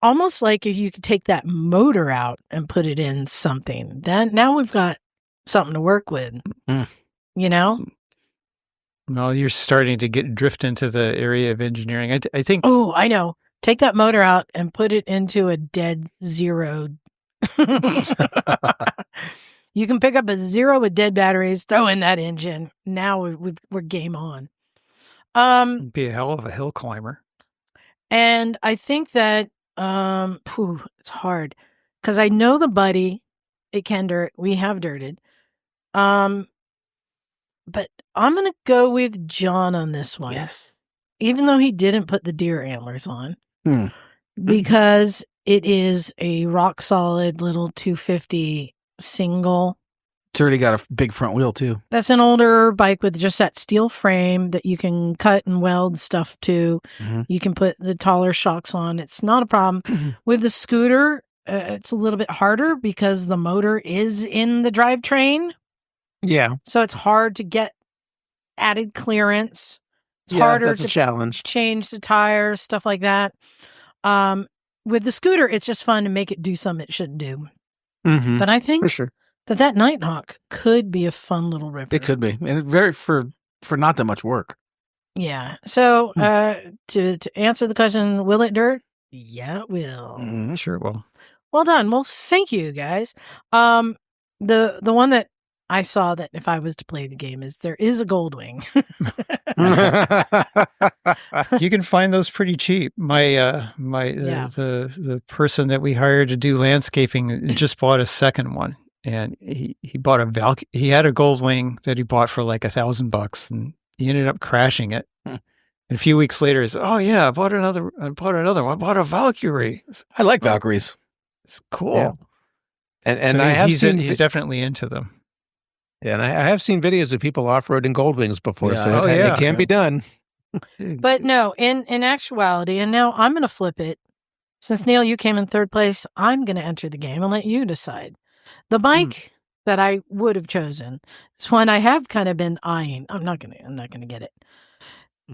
S3: Almost like if you could take that motor out and put it in something, then now we've got something to work with. You know?
S4: No, you're starting to drift into the area of engineering. I think.
S3: Oh, I know. Take that motor out and put it into a dead zero. You can pick up a zero with dead batteries, throw in that engine. Now we're game on.
S4: Be a hell of a hill climber.
S3: And I think that it's hard because I know the buddy. It can dirt. We have dirted. But I'm gonna go with John on this one.
S2: Yes.
S3: Even though he didn't put the deer antlers on, because it is a rock solid little 250 single.
S2: It's already got a big front wheel too.
S3: That's an older bike with just that steel frame that you can cut and weld stuff to.
S2: Mm-hmm.
S3: You can put the taller shocks on. It's not a problem. With the scooter, it's a little bit harder because the motor is in the drivetrain.
S5: Yeah.
S3: So it's hard to get added clearance. It's
S5: Yeah,
S3: harder
S5: that's
S3: to
S5: a challenge.
S3: change the tires, stuff like that. With the scooter, it's just fun to make it do something it shouldn't do.
S5: Mm-hmm.
S3: But I think
S5: For sure.
S3: that Nighthawk could be a fun little ripper.
S2: It could be, and very for not that much work.
S3: Yeah. So to answer the question, will it dirt? Yeah, it will.
S2: Mm-hmm.
S4: Sure it will.
S3: Well done. Well, thank you guys. The one that I saw that if I was to play the game is there is a Goldwing.
S4: You can find those pretty cheap. The person that we hired to do landscaping just bought a second one, and he bought he had a Goldwing that he bought for like $1,000, and he ended up crashing it. And a few weeks later, he said, "Oh yeah, I bought another one. I bought a Valkyrie.
S2: I like Valkyries.
S4: It's cool."
S5: Yeah. And
S4: So
S5: I have seen
S4: he's definitely into them.
S5: Yeah, and I have seen videos of people off-roading Goldwings before,
S2: Yeah.
S5: so it can be done.
S3: But no, in actuality, and now I'm going to flip it. Since Neil, you came in third place, I'm going to enter the game and let you decide. The bike that I would have chosen is one I have kind of been eyeing. I'm not going to get it.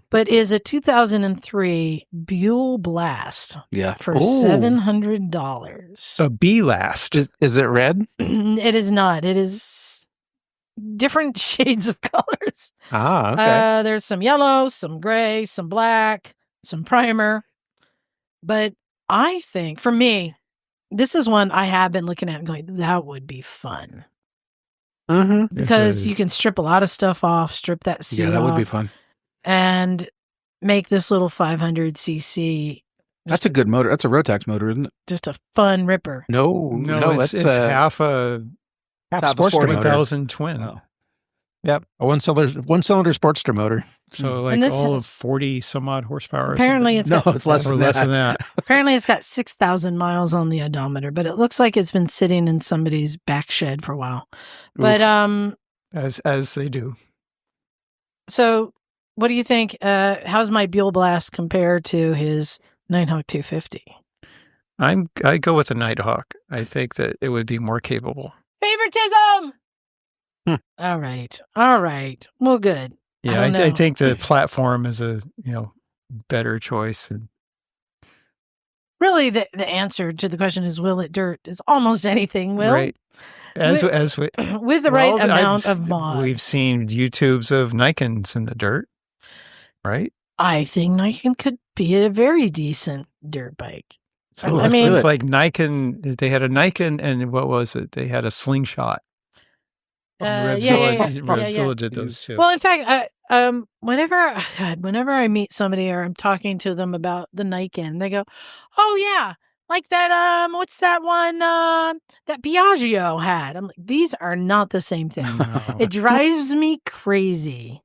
S3: But is a 2003 Buell Blast.
S2: Yeah.
S3: For $700.
S4: A B-Last.
S5: Is it red?
S3: It is not. It is different shades of colors.
S5: Ah, okay.
S3: There's some yellow, some gray, some black, some primer. But I think, for me, this is one I have been looking at and going, that would be fun.
S5: Mm-hmm.
S3: Because you can strip a lot of stuff off, strip that seat
S2: Yeah, that would be
S3: off,
S2: fun.
S3: and make this little 500cc.
S2: That's a good motor. That's a Rotax motor, isn't it?
S3: Just a fun ripper.
S5: No,
S4: it's half a
S5: Sportster motor.
S4: 2000 twin.
S2: Oh.
S5: Yep, a one-cylinder Sportster motor.
S4: So like
S3: And this
S4: all
S3: has-
S4: of 40 some odd horsepower. or
S3: Apparently,
S4: something.
S3: it's got,
S2: It's less
S4: Or
S2: than
S4: less
S2: that.
S4: than that.
S3: apparently it's got 6,000 miles on the odometer, but it looks like it's been sitting in somebody's back shed for a while. But
S4: As they do.
S3: so what do you think? How's my Buell Blast compare to his Nighthawk 250?
S4: I go with the Nighthawk. I think that it would be more capable.
S3: Favoritism. All right. Well, good.
S4: Yeah,
S3: don't
S4: I
S3: know.
S4: think the platform is a better choice. And
S3: Really, the answer to the question is, will it dirt? Is almost anything will.
S4: right. As we,
S3: With the right amount of mods.
S4: We've seen YouTubes of Nikons in the dirt, right?
S3: I think Nikon could be a very decent dirt bike.
S4: So
S3: I mean-
S4: it's like Nikon. They had a Nikon, and what was it? They had a Slingshot. Revzilla did those too.
S3: Well, in fact, whenever I meet somebody or I'm talking to them about the Nikon, they go, "Oh yeah, like that. What's that one that Piaggio had?" I'm like, these are not the same thing. It drives me crazy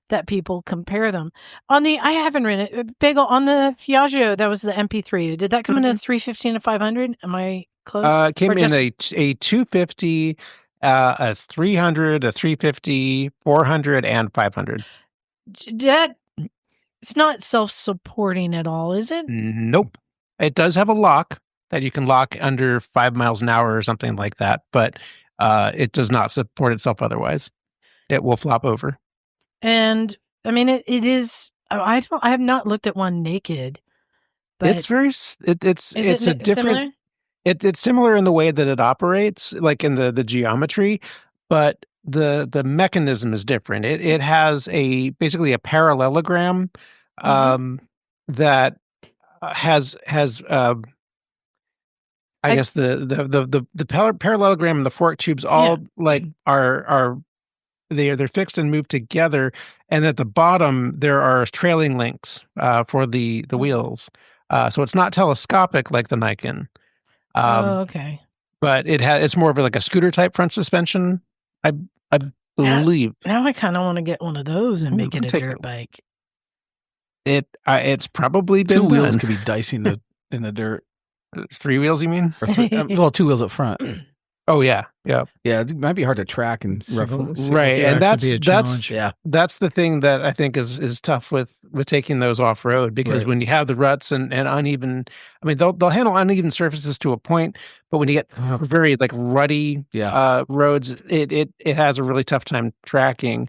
S3: that people compare them. I haven't ridden it. Bagel on the Piaggio. That was the MP3. Did that come in a 350 and a 500? Am I close?
S5: It came
S3: Or
S5: in
S3: just-
S5: a 250, a 300, a 350, 400, and 500.
S3: That it's not self-supporting at all, is it?
S5: Nope. It does have a lock that you can lock under 5 miles an hour or something like that, but it does not support itself otherwise. It will flop over.
S3: And I mean, it is. I have not looked at one naked, but
S5: It's very. It's a different.
S3: similar?
S5: It's similar in the way that it operates, like in the geometry, but the mechanism is different. It has basically a parallelogram that has I guess the parallelogram and the fork tubes all like are they're fixed and moved together, and at the bottom there are trailing links for the wheels. So it's not telescopic like the Nikon.
S3: Okay.
S5: But it's more of like a scooter type front suspension, I believe.
S3: Now I kind of want to get one of those and make it a dirt bike.
S5: It's probably been
S2: two wheels
S5: done.
S2: could be dicing in the dirt.
S5: 3 wheels, you mean?
S2: Or well, 2 wheels up front.
S5: Oh yeah.
S2: It might be hard to track and
S5: Right, and that's that's the thing that I think is tough with taking those off road, because when you have the ruts and uneven, I mean they'll handle uneven surfaces to a point, but when you get very like rutty roads, it has a really tough time tracking.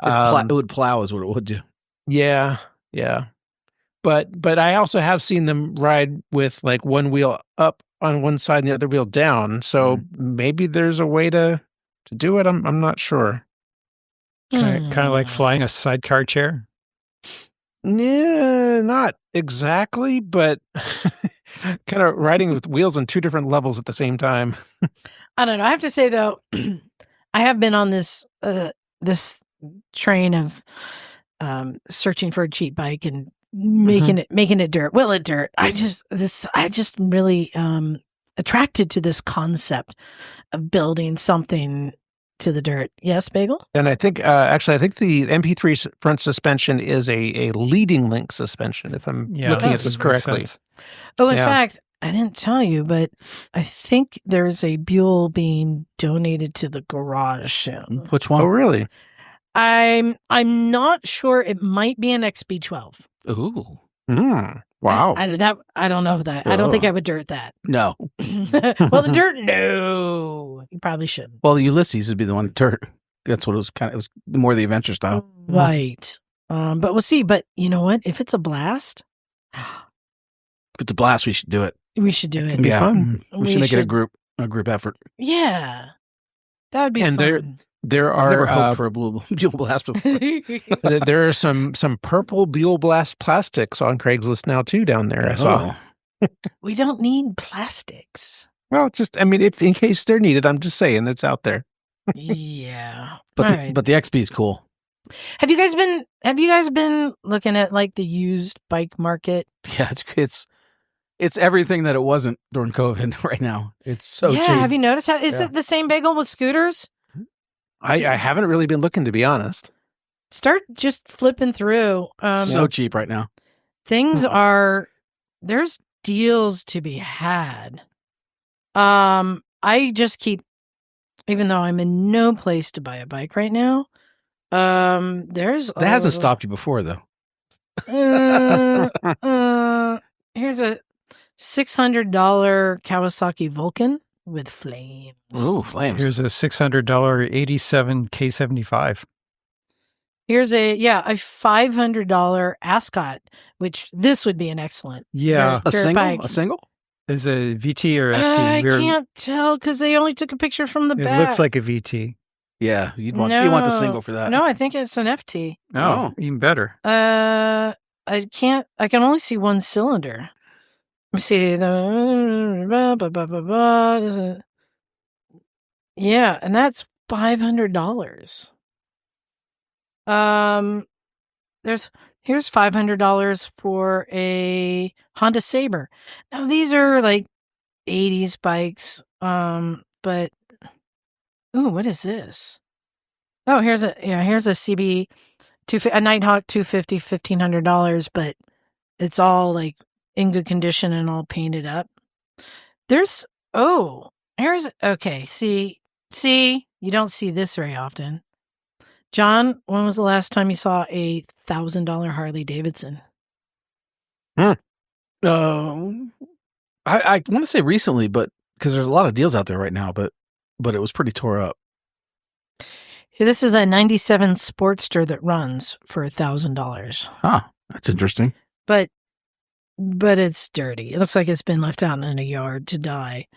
S2: It would plow is what it would do.
S5: Yeah. But I also have seen them ride with like one wheel up on one side and the other wheel down. So maybe there's a way to do it. I'm not sure.
S4: Kind of like flying a sidecar chair.
S5: Yeah, not exactly, but kind of riding with wheels on 2 different levels at the same time.
S3: I don't know. I have to say though, I have been on this train of searching for a cheap bike and making it dirt. Will it dirt? I just really attracted to this concept of building something to the dirt. Yes, Bagel?
S5: And I think actually the MP3 front suspension is a leading link suspension, if I'm looking at this correctly.
S3: Oh, in fact, I didn't tell you, but I think there's a Buell being donated to the garage soon.
S2: Which one?
S5: Oh, really?
S3: I'm not sure. It might be an XB12.
S2: Ooh.
S5: Wow.
S3: I don't know if that. I don't think I would dirt that.
S2: No.
S3: Well, the dirt, no. You probably shouldn't.
S2: Well, the Ulysses would be the one dirt. That's what it was it was more the adventure style.
S3: Right. But we'll see. But you know what? If it's a blast.
S2: If it's a blast, we should do it.
S3: We should do it.
S2: Yeah.
S5: Fun.
S2: We should make it a group effort.
S3: Yeah. That would be fun.
S5: There are
S2: I've never hoped for a Buell blast before.
S5: there are some purple Buell Blast plastics on Craigslist now too down there. I saw.
S3: We don't need plastics.
S5: Well, just I mean, if in case they're needed, I'm just saying it's out there.
S3: Yeah,
S2: but the XB is cool.
S3: Have you guys been looking at like the used bike market?
S2: Yeah, it's everything that it wasn't during COVID right now. It's so cheap.
S3: Have you noticed how is it the same Bagel with scooters?
S5: I haven't really been looking, to be honest.
S3: Start just flipping through.
S2: So cheap right now.
S3: Things there's deals to be had. I just keep, even though I'm in no place to buy a bike right now, that
S2: hasn't stopped you before though.
S3: Here's a $600 Kawasaki Vulcan with flames.
S2: Ooh, flames.
S4: Here's a $600 87 K75.
S3: Here's a $500 Ascot, which this would be an excellent.
S4: Yeah.
S2: A single?
S4: Is a VT or FT?
S3: I can't tell because they only took a picture from the back.
S4: It looks like a VT.
S2: Yeah, you want the single for that.
S3: No, I think it's an FT.
S4: Oh, even better.
S3: I can only see one cylinder. Let me see yeah, and that's $500. Here's $500 for a Honda Sabre. Now these are like 80s bikes. But what is this? Oh, here's a CB a Nighthawk 250, $1,500, but it's all like in good condition and all painted up. See, you don't see this very often. John, when was the last time you saw a $1,000 Harley Davidson?
S2: I want to say recently, but because there's a lot of deals out there right now, but it was pretty tore up.
S3: This is a 97 Sportster that runs for $1,000.
S2: Huh, that's interesting.
S3: But it's dirty. It looks like it's been left out in a yard to die.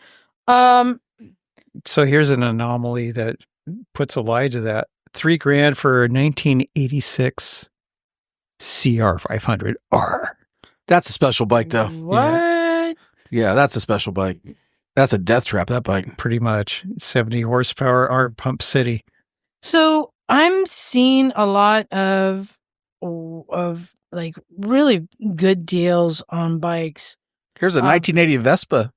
S4: So here's an anomaly that puts a lie to that. $3,000 for a 1986 CR500R.
S2: That's a special bike, though.
S3: What?
S2: Yeah, that's a special bike. That's a death trap, that bike.
S4: Pretty much 70 horsepower R pump city.
S3: So I'm seeing a lot of like really good deals on bikes.
S2: Here's a 1980 Vespa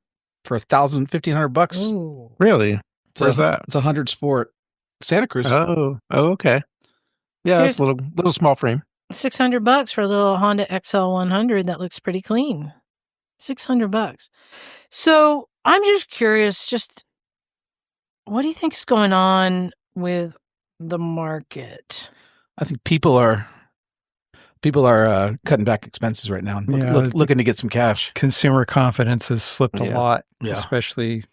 S2: for $1,500.
S3: Ooh.
S5: Really? Where's that?
S2: It's a 100 Sport. Santa Cruz.
S5: Oh, okay. Yeah, it's a little small frame.
S3: $600 for a little Honda XL100 that looks pretty clean. $600. So I'm just curious, what do you think is going on with the market?
S2: I think people are cutting back expenses right now and looking to get some cash.
S4: Consumer confidence has slipped a lot,
S2: Yeah.
S4: especially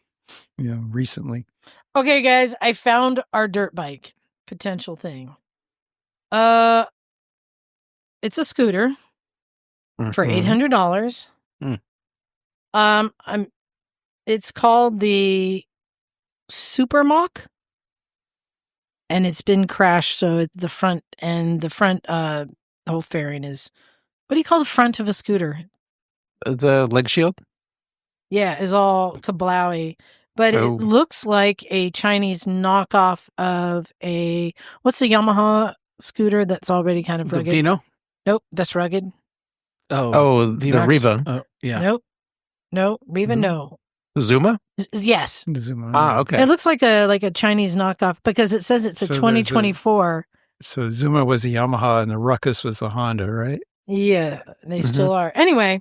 S4: recently.
S3: Okay, guys, I found our dirt bike potential thing. It's a scooter for $800. It's called the Super Mock, and it's been crashed. So the front, the whole fairing is. What do you call the front of a scooter?
S5: The leg shield?
S3: Yeah, is all kablowy. But it looks like a Chinese knockoff of what's the Yamaha scooter that's already kind of rugged?
S2: The Vino?
S3: Nope, that's rugged.
S5: Oh, the
S2: VMAX?
S5: Riva.
S2: Yeah.
S3: Nope, Riva, no.
S5: Zuma?
S3: Yes.
S4: The Zuma.
S5: Ah, okay.
S3: It looks like a Chinese knockoff because it says it's a 2024.
S4: So Zuma was the Yamaha and the Ruckus was the Honda, right?
S3: Yeah, they still are. Anyway,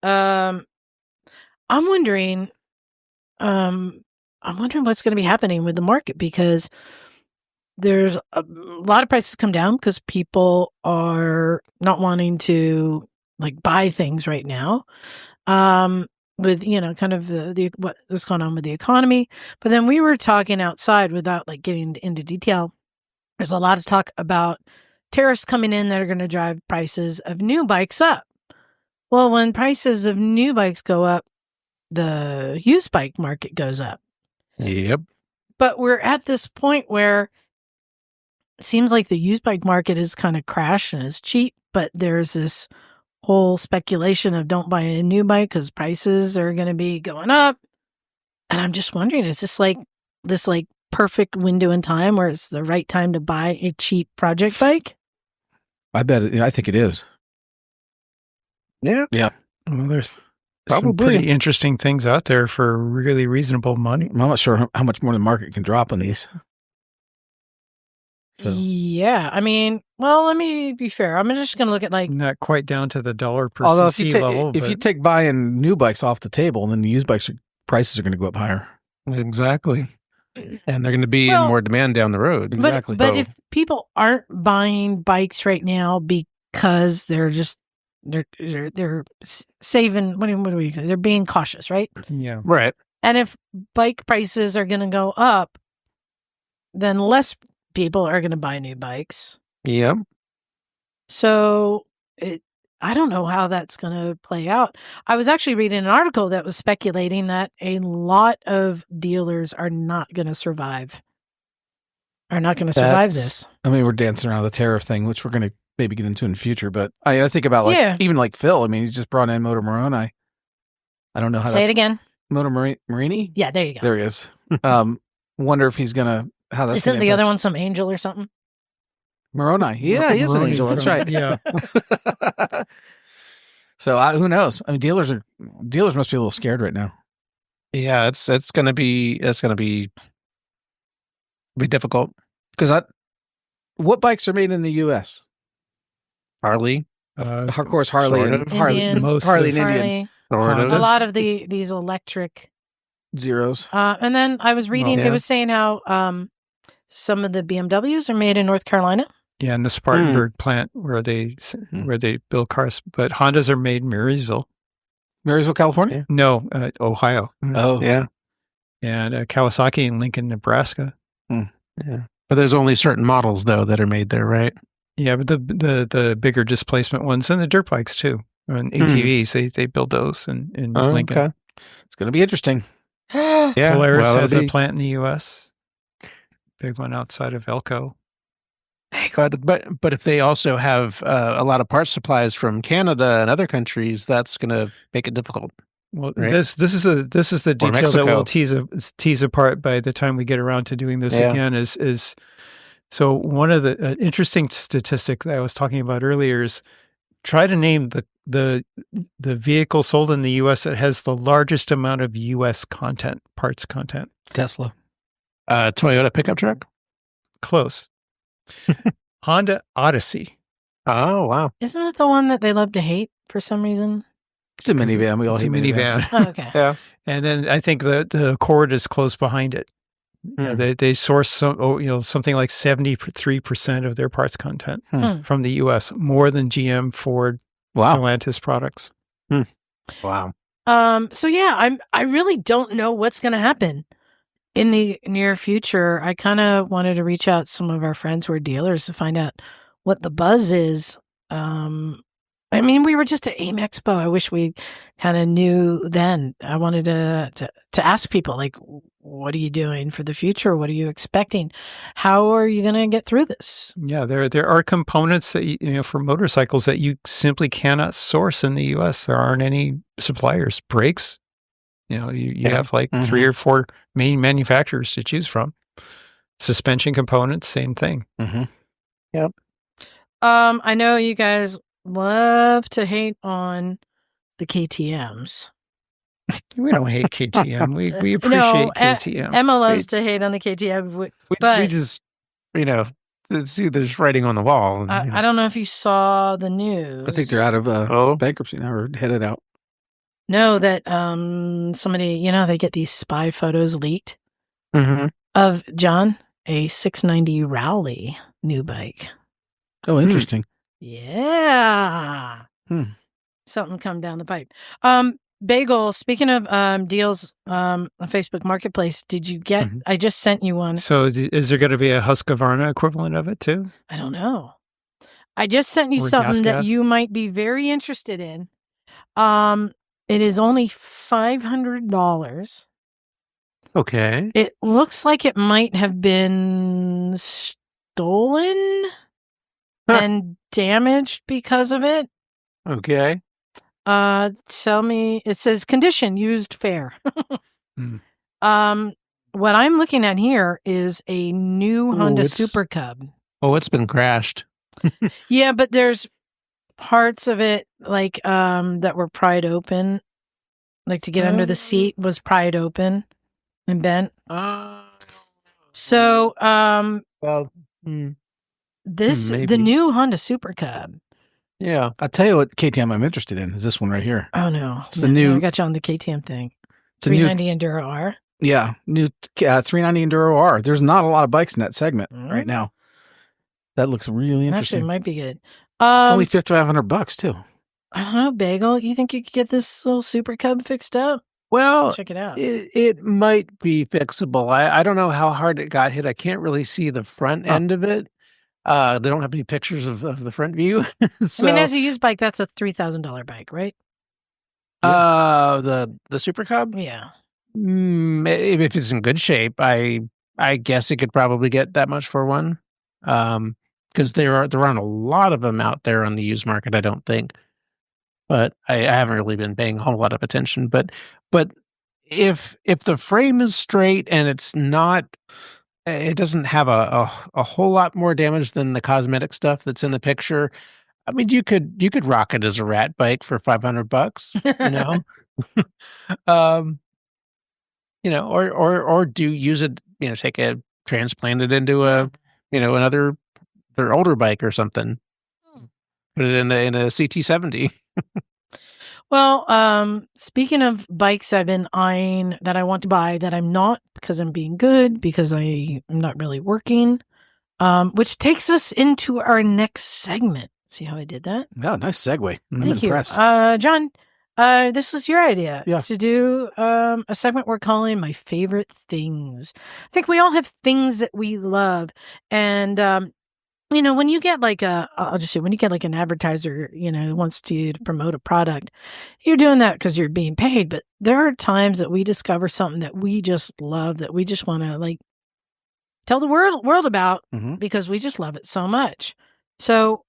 S3: I'm wondering what's going to be happening with the market because there's a lot of prices come down because people are not wanting to like buy things right now. With kind of the what's going on with the economy. But then we were talking outside without like getting into detail. There's a lot of talk about tariffs coming in that are going to drive prices of new bikes up. Well, when prices of new bikes go up, the used bike market goes up.
S5: Yep.
S3: But we're at this point where it seems like the used bike market is kind of crashed and is cheap, but there's this whole speculation of don't buy a new bike because prices are going to be going up. And I'm just wondering, is this perfect window in time where it's the right time to buy a cheap project bike?
S2: I think it is.
S5: Yeah.
S2: Yeah.
S4: Well, there's
S5: Probably.
S4: some pretty interesting things out there for really reasonable money.
S2: I'm not sure how much more the market can drop on these. So.
S3: Yeah. I mean, well, let me be fair. I'm just going to look at
S4: Not quite down to the dollar per
S2: Although
S4: cc level.
S2: if you take buying new bikes off the table, then the used bikes prices are going to go up higher.
S5: Exactly. And they're going to be in more demand down the road.
S2: Exactly.
S3: But if people aren't buying bikes right now because they're saving, what do we say? They're being cautious, right?
S4: Yeah.
S5: Right.
S3: And if bike prices are going to go up, then less people are going to buy new bikes.
S5: Yep.
S3: So I don't know how that's going to play out. I was actually reading an article that was speculating that a lot of dealers are not going to survive. This.
S2: I mean, we're dancing around the tariff thing, which we're going to maybe get into in the future. But I think about even like Phil. I mean, he just brought in Motor Moroni. I don't know how.
S3: Say it again.
S2: Motor Morini.
S3: Yeah, there you go.
S2: There he is. Wonder if he's gonna how that's.
S3: Isn't the other one some angel or something?
S2: Moroni. Yeah, he is an angel. That's right.
S4: Yeah.
S2: So who knows? I mean, dealers must be a little scared right now.
S5: Yeah, it's going to be difficult
S2: because what bikes are made in the U.S.?
S5: Harley,
S2: of course, Harley
S5: sort
S2: and
S5: of.
S2: Harley and Indian.
S3: A lot of these electric
S2: Zeros.
S3: And then I was reading, it was saying how some of the BMWs are made in North Carolina.
S4: Yeah, in the Spartanburg plant where they build cars, but Hondas are made in Marysville,
S2: California.
S4: No, Ohio.
S2: Oh,
S5: yeah,
S4: and Kawasaki in Lincoln, Nebraska.
S5: Yeah, but there's only certain models though that are made there, right?
S4: Yeah, but the bigger displacement ones and the dirt bikes too, and ATVs they build those in Lincoln.
S5: Okay.
S2: It's going to be interesting.
S5: Yeah,
S4: Polaris
S5: well,
S4: has a plant in the U.S. big one outside of Elko.
S5: But if they also have a lot of parts supplies from Canada and other countries, that's going to make it difficult.
S4: Well,
S5: right?
S4: this is the detail that we'll tease apart by the time we get around to doing this again. Is so one of the interesting statistic that I was talking about earlier is try to name the vehicle sold in the U.S. that has the largest amount of U.S. content, parts content.
S2: Tesla.
S5: Toyota pickup truck.
S4: Close. Honda Odyssey.
S5: Oh, wow.
S3: Isn't that the one that they love to hate for some reason?
S2: It's a minivan. We all hate minivans.
S3: Oh, okay.
S5: Yeah.
S4: And then I think the Accord is close behind it. Yeah, they source something like 73% of their parts content from the U.S., more than GM, Ford, Stellantis products.
S5: Wow.
S3: So yeah, I really don't know what's going to happen in the near future. I kind of wanted to reach out to some of our friends who are dealers to find out what the buzz is. I mean, we were just at AIM Expo. I wish we kind of knew then. I wanted to ask people, like, what are you doing for the future? What are you expecting? How are you going to get through this?
S4: Yeah, there are components that for motorcycles that you simply cannot source in the U.S. There aren't any suppliers. Brakes, you have like 3 or 4 main manufacturers to choose from. Suspension components, same thing.
S5: Yep.
S3: I know you guys love to hate on the KTMs.
S4: We don't hate KTM. We appreciate KTM.
S3: Emma loves to hate on the KTM, but
S5: we just, see there's writing on the wall.
S3: I don't know if you saw the news.
S2: I think they're out of bankruptcy now, or headed out.
S3: No, that somebody, they get these spy photos leaked of John, a 690 Rowley new bike.
S2: Oh, interesting.
S3: Yeah. Something come down the pipe. Bagel, speaking of deals on Facebook Marketplace, did you get, I just sent you one.
S4: So is there going to be a Husqvarna equivalent of it too?
S3: I don't know. I just sent you something that you might be very interested in. It is only $500.
S5: Okay.
S3: It looks like it might have been stolen and damaged because of it.
S5: Okay.
S3: Tell me, it says condition used fair. What I'm looking at here is a new Honda Super Cub.
S5: Oh, it's been crashed.
S3: Yeah, but there's parts of it like that were pried open, like to get under the seat was pried open and bent. So the new Honda Super Cub.
S5: Yeah,
S2: I'll tell you what KTM I'm interested in is this one right here.
S3: Oh no,
S2: it's the new.
S3: I got you on the KTM thing. 390 Enduro R.
S2: Yeah, new 390 Enduro R. There's not a lot of bikes in that segment right now. That looks really interesting.
S3: Actually, it might be good.
S2: It's only $5,500 too.
S3: I don't know, Bagel. You think you could get this little Super Cub fixed up?
S5: Well,
S3: check it out.
S5: It might be fixable. I don't know how hard it got hit. I can't really see the front end of it. They don't have any pictures of the front view. So,
S3: I mean, as a used bike, that's a $3,000 bike, right?
S5: The Super Cub?
S3: Yeah.
S5: If it's in good shape, I guess it could probably get that much for one. Because there aren't a lot of them out there on the used market, I don't think. But I haven't really been paying a whole lot of attention. But if the frame is straight and it's not, it doesn't have a whole lot more damage than the cosmetic stuff that's in the picture. I mean, you could rock it as a rat bike for $500, or use it, transplant it into another their older bike or something. Put it in a CT70.
S3: Well, speaking of bikes I've been eyeing that I want to buy that I'm not because I'm being good, because I'm not really working, which takes us into our next segment. See how I did that?
S2: Yeah, nice segue. I'm
S3: Thank
S2: impressed.
S3: You. John, this was your idea
S2: to
S3: do a segment we're calling My Favorite Things. I think we all have things that we love. And, when you get like when you get like an advertiser, who wants to promote a product, you're doing that because you're being paid. But there are times that we discover something that we just love, that we just want to tell the world about
S2: Mhm.
S3: because we just love it so much. So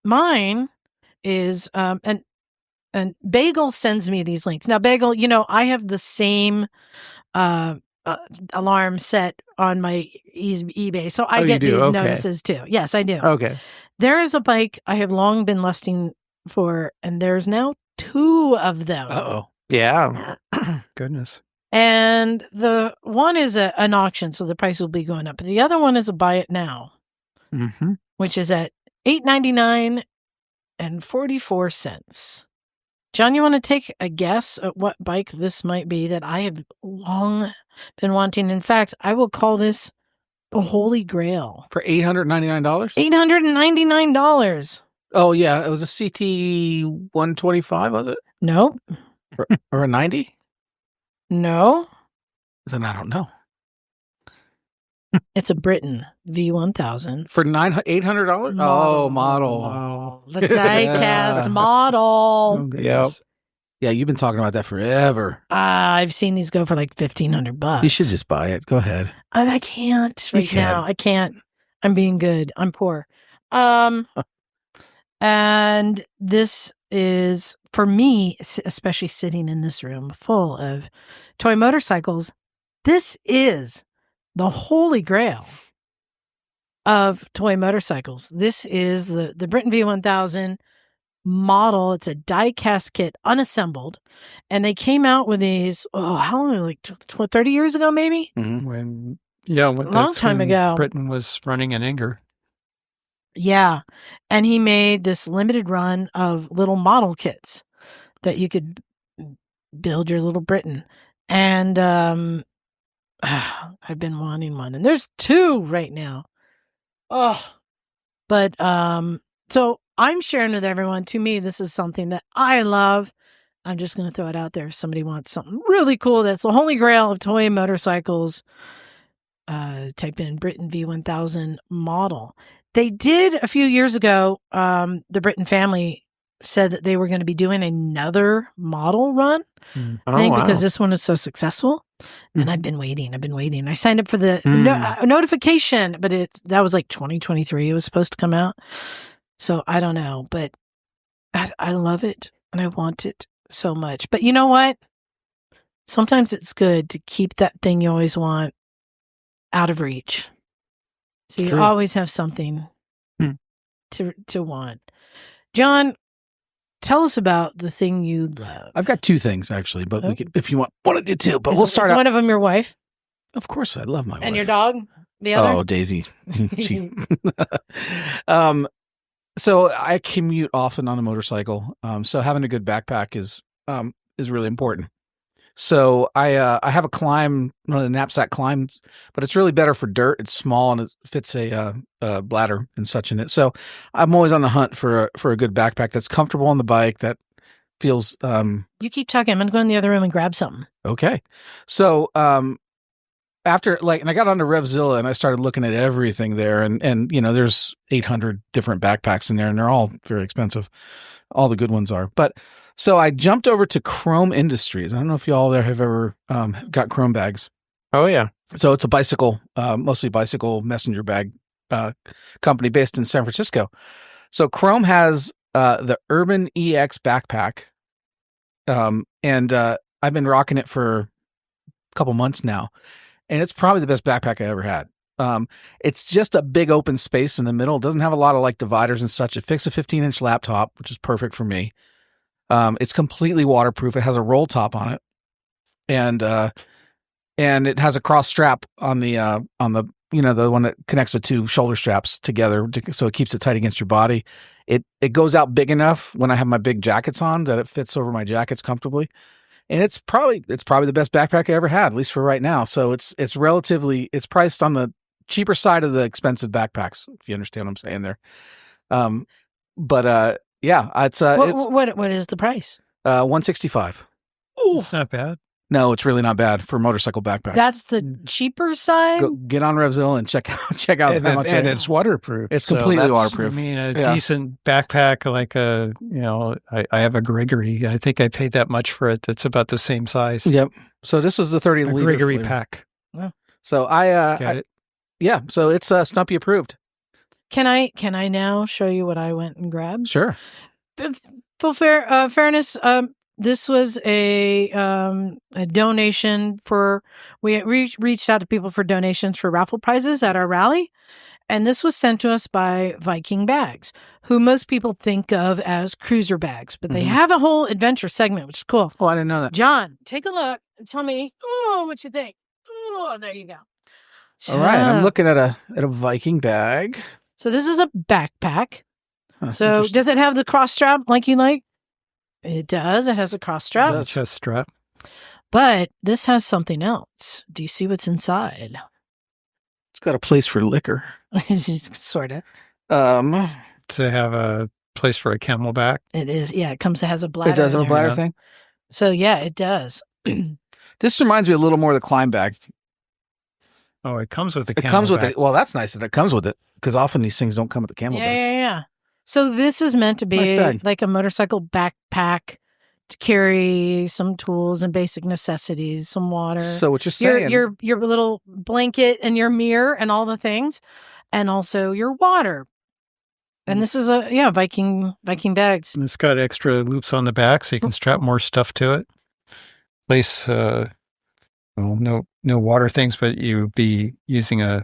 S3: mine is and Bagel sends me these links. Now Bagel, I have the same alarm set on my eBay, so I
S5: Oh, you
S3: get
S5: do?
S3: these
S5: Okay.
S3: notices too. Yes, I do.
S5: Okay.
S3: There is a bike I have long been lusting for, and there's now 2 of them.
S2: Uh-oh.
S5: Yeah.
S4: Goodness.
S3: And the one is an auction, so the price will be going up. But the other one is a buy it now,
S4: Mm-hmm.
S3: which is at $8.99 and 44 cents. John, you want to take a guess at what bike this might be that I have long been wanting? In fact, I will call this the Holy Grail.
S2: For $899?
S3: $899.
S2: Oh, yeah. It was a CT 125, was it?
S3: Nope.
S2: Or a 90?
S3: No.
S2: Then I don't know.
S3: It's a Britain V1000.
S2: For $800? Oh, model.
S3: The die-cast model.
S4: Oh, goodness.
S5: Yep.
S2: Yeah, you've been talking about that forever.
S3: I've seen these go for like $1,500.
S2: You should just buy it. Go ahead.
S3: I can't
S2: You
S3: right
S2: can.
S3: now. I can't. I'm being good. I'm poor. And this is, for me, especially sitting in this room full of toy motorcycles, this is the holy grail of toy motorcycles. This is the Britain V1000 model. It's a die-cast kit, unassembled. And they came out with these, how long, like 30 years ago, maybe?
S2: Mhm.
S4: When
S3: Long time
S4: when
S3: ago.
S4: Britain was running in anger.
S3: Yeah. And he made this limited run of little model kits that you could build your little Britain. And I've been wanting one. And there's 2 right now. Oh. But so I'm sharing with everyone. To me, this is something that I love. I'm just going to throw it out there. If somebody wants something really cool, that's the holy grail of toy motorcycles. Type in Britain V1000 model. They did a few years ago. The Britain family said that they were going to be doing another model run thing because this one is so successful. And I've been waiting. I signed up for the notification, but that was like 2023. It was supposed to come out. So I don't know, but I love it and I want it so much. But you know what? Sometimes it's good to keep that thing you always want out of reach. So you
S2: True.
S3: always have something to want. John, tell us about the thing you love.
S2: I've got 2 things, actually, but we could, if you want to do 2, but
S3: Is-
S2: we'll start
S3: is
S2: out.
S3: one of them your wife
S2: Of course, I love my wife.
S3: and your dog? The other?
S2: Oh, Daisy. So I commute often on a motorcycle. So having a good backpack is really important. So I have a Climb, one of the knapsack climbs, but it's really better for dirt. It's small and it fits a bladder and such in it. So I'm always on the hunt for a good backpack that's comfortable on the bike, that feels
S3: You keep talking. I'm going to go in the other room and grab something.
S2: okay. So after and I got onto Revzilla and I started looking at everything there, and there's 800 different backpacks in there, and they're all very expensive. All the good ones are, but. So I jumped over to Chrome Industries. I don't know if y'all there have ever got Chrome bags.
S5: Oh, yeah.
S2: So it's a bicycle, mostly bicycle messenger bag company based in San Francisco. So Chrome has the Urban EX backpack, and I've been rocking it for a couple months now, and it's probably the best backpack I ever had. It's just a big open space in the middle. It doesn't have a lot of dividers and such. It fits a 15-inch laptop, which is perfect for me. It's completely waterproof. It has a roll top on it, and it has a cross strap on the the one that connects the 2 shoulder straps together, so it keeps it tight against your body. It goes out big enough when I have my big jackets on that it fits over my jackets comfortably, and it's probably the best backpack I ever had, at least for right now. So it's priced on the cheaper side of the expensive backpacks, if you understand what I'm saying there. Yeah, it's
S3: What is the price?
S2: $165.
S4: It's not bad.
S2: No, it's really not bad for a motorcycle backpack.
S3: That's the cheaper side.
S2: Go, get on Revzilla and check out
S5: And,
S2: how much
S5: and it's waterproof.
S2: It's
S5: So
S2: completely
S5: that's-
S2: waterproof.
S4: I mean, a
S2: Yeah.
S4: decent backpack, I have a Gregory. I think I paid that much for it. That's about the same size.
S2: Yep. So this is the 30
S4: A
S2: liter
S4: Gregory
S2: flavor.
S4: pack.
S2: So I
S4: Got it.
S2: Yeah, so it's Stumpy approved.
S3: Can I now show you what I went and grabbed?
S2: Sure.
S3: Full fairness, this was a donation for. We reached out to people for donations for raffle prizes at our rally, and this was sent to us by Viking Bags, who most people think of as cruiser bags, but they have a whole adventure segment, which is cool.
S2: Oh, I didn't know that.
S3: John, take a look and tell me, what you think. Oh, there you go.
S2: All right, I'm looking at a Viking bag.
S3: So this is a backpack. So
S2: Interesting.
S3: does it have the cross strap like you like? It does. It has a cross strap.
S4: The chest strap.
S3: But this has something else. Do you see what's inside?
S2: It's got a place for liquor.
S3: Sort of.
S4: To have a place for a camelback.
S3: It is. Yeah, it has a bladder.
S2: It does have a
S3: in
S2: bladder
S3: there.
S2: thing.
S3: So yeah, it does.
S2: This reminds me a little more of the Climb bag.
S4: Oh, it comes with the
S2: It comes with it. Well, that's nice that it comes with it because often these things don't come with the camel bag.
S3: Yeah. So this is meant to
S2: Nice
S3: be
S2: bag.
S3: like a motorcycle backpack to carry some tools and basic necessities, some water.
S2: So what you're saying?
S3: your little blanket and your mirror and all the things, and also your water. And this is Viking bags.
S4: And it's got extra loops on the back so you can strap more stuff to it. Place, no water things, but you'd be using a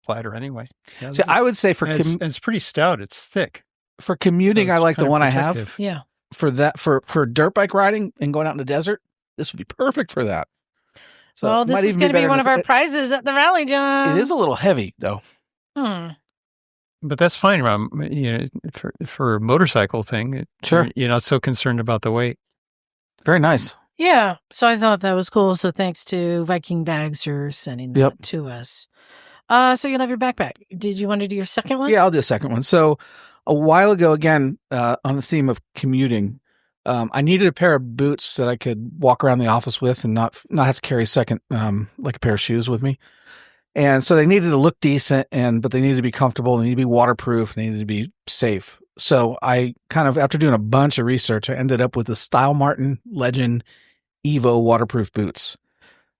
S4: bladder anyway. Yeah,
S2: See, I would say
S4: and it's pretty stout. It's thick.
S2: for commuting,
S4: So
S2: I
S4: it's
S2: like the
S4: kind of
S2: one I have.
S4: protective.
S3: Yeah.
S2: For dirt bike riding and going out in the desert, this would be perfect for that. So
S3: Well,
S2: it
S3: this
S2: might
S3: is
S2: even
S3: going to be
S2: better
S3: one of
S2: than-
S3: our prizes at the rally, John.
S2: It is a little heavy though.
S4: But that's fine, Rob. For a motorcycle thing,
S2: Sure.
S4: You're not so concerned about the weight.
S2: Very nice.
S3: Yeah. So I thought that was cool. So thanks to Viking Bags for sending that
S2: Yep.
S3: to us. So you love your backpack. Did you want to do your second one?
S2: Yeah, I'll do a second one. So a while ago, again, on the theme of commuting, I needed a pair of boots that I could walk around the office with and not have to carry a second, like a pair of shoes with me. And so they needed to look decent, but they needed to be comfortable. They needed to be waterproof. They needed to be safe. So I kind of, after doing a bunch of research, I ended up with the Style Martin Legend Evo waterproof boots.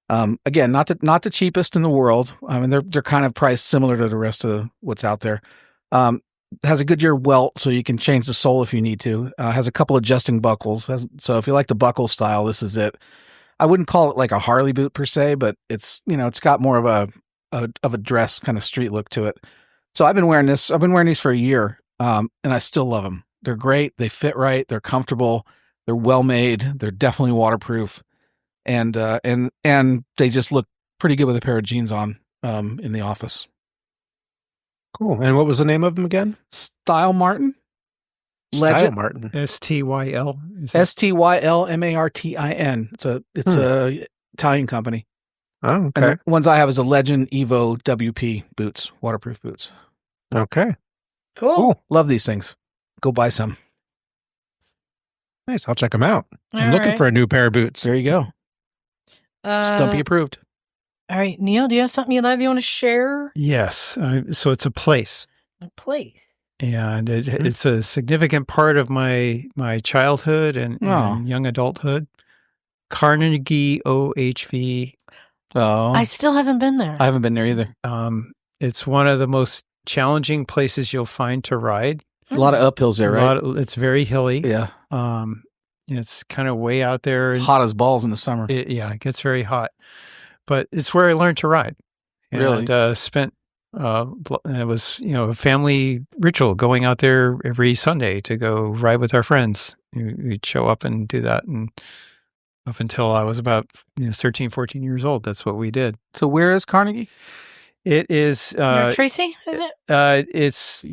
S2: Again, not the cheapest in the world. I mean, they're kind of priced similar to the rest of what's out there. Has a Goodyear welt, so you can change the sole if you need to. Has a couple adjusting buckles. So if you like the buckle style, this is it. I wouldn't call it like a Harley boot per se, but it's got more of a dress kind of street look to it. So I've been wearing this. I've been wearing these for a year, and I still love them. They're great. They fit right. They're comfortable. They're well made. They're definitely waterproof, and they just look pretty good with a pair of jeans on in the office.
S5: Cool. And what was the name of them again?
S2: Style Martin.
S5: Style
S2: Legend.
S5: Martin.
S4: STYL.
S2: STYLMARTIN. It's a Italian company.
S5: Oh,
S2: And
S5: okay.
S2: the ones I have is a Legend Evo WP boots, waterproof boots.
S5: Okay.
S3: Cool.
S2: Love these things. Go buy some.
S5: Nice. I'll check them out. I'm
S3: All
S5: looking
S3: right.
S5: for a new pair of boots.
S2: There you go. Stumpy approved.
S3: All right, Neil, do you have something you love you want to share?
S4: Yes. So it's a place.
S3: Please.
S4: And it's a significant part of my childhood and young adulthood. Carnegie OHV.
S2: Oh,
S3: I still haven't been there.
S2: I haven't been there either.
S4: It's one of the most challenging places you'll find to ride.
S2: A lot of uphills there, right?
S4: It's very hilly.
S2: Yeah.
S4: It's kind of way out there.
S2: It's hot as balls in the summer.
S4: It gets very hot. But it's where I learned to ride.
S2: Really?
S4: And spent, it was, a family ritual going out there every Sunday to go ride with our friends. We'd show up and do that. And up until I was about 13, 14 years old, that's what we did.
S2: So where is Carnegie?
S4: It is,
S3: Near Tracy, is it?
S4: it's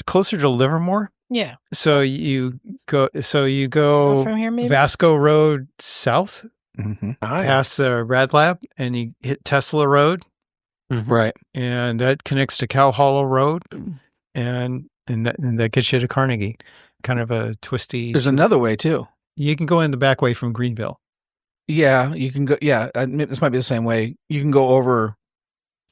S4: closer to Livermore.
S3: Yeah.
S4: So you go
S3: From here, maybe?
S4: Vasco Road south,
S2: Mm-hmm.
S4: past the Rad Lab, and you hit Tesla Road,
S2: Right.
S4: and that connects to Cow Hollow Road, and that gets you to Carnegie. Kind of a twisty.
S2: There's another way too.
S4: You can go in the back way from Greenville.
S2: Yeah, you can go. Yeah, this might be the same way. You can go over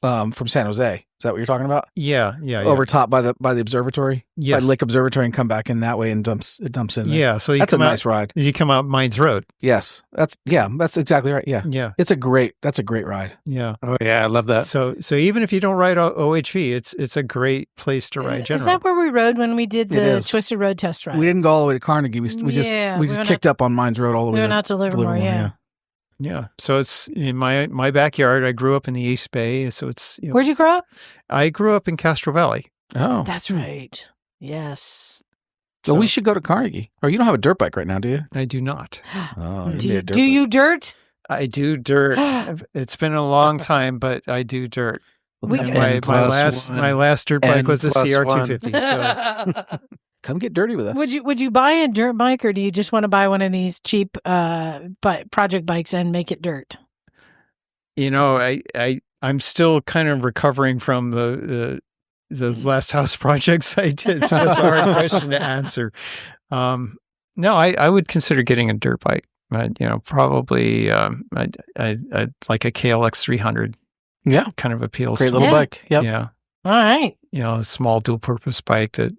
S2: from San Jose. Is that what you're talking about?
S4: Yeah.
S2: Over top by the observatory?
S4: Yes.
S2: By Lake Observatory and come back in that way and dumps in there.
S4: Yeah. So
S2: that's a nice ride.
S4: You come out Mines Road.
S2: Yes. That's exactly right. Yeah.
S4: Yeah.
S2: That's a great ride.
S4: Yeah.
S5: Oh yeah, I love that.
S4: So even if you don't ride OHV, it's a great place to ride.
S3: Is that where we rode when we did the
S2: is.
S3: Twisted Road test ride?
S2: We didn't go all the way to Carnegie. We just kicked up on Mines Road all the way.
S3: We went out to Livermore. Yeah.
S4: Yeah. So it's in my backyard. I grew up in the East Bay. So it's,
S3: Where'd you grow up?
S4: I grew up in Castro Valley.
S2: Oh,
S3: that's right. Yes.
S2: So we should go to Carnegie. Or you don't have a dirt bike right now, do you?
S4: I do not.
S2: Oh,
S3: do you dirt?
S4: I do dirt. It's been a long time, but I do dirt.
S5: My
S4: last dirt bike was a CR250. So.
S2: Come get dirty with us.
S3: Would you buy a dirt bike, or do you just want to buy one of these cheap project bikes and make it dirt?
S4: I'm still kind of recovering from the last house projects I did, so that's a hard question to answer. No, I would consider getting a dirt bike. Probably I'd like a KLX 300.
S2: Yeah,
S4: kind of appeals.
S2: Great little bike. Yep.
S4: Yeah.
S3: All right.
S4: A small dual-purpose bike that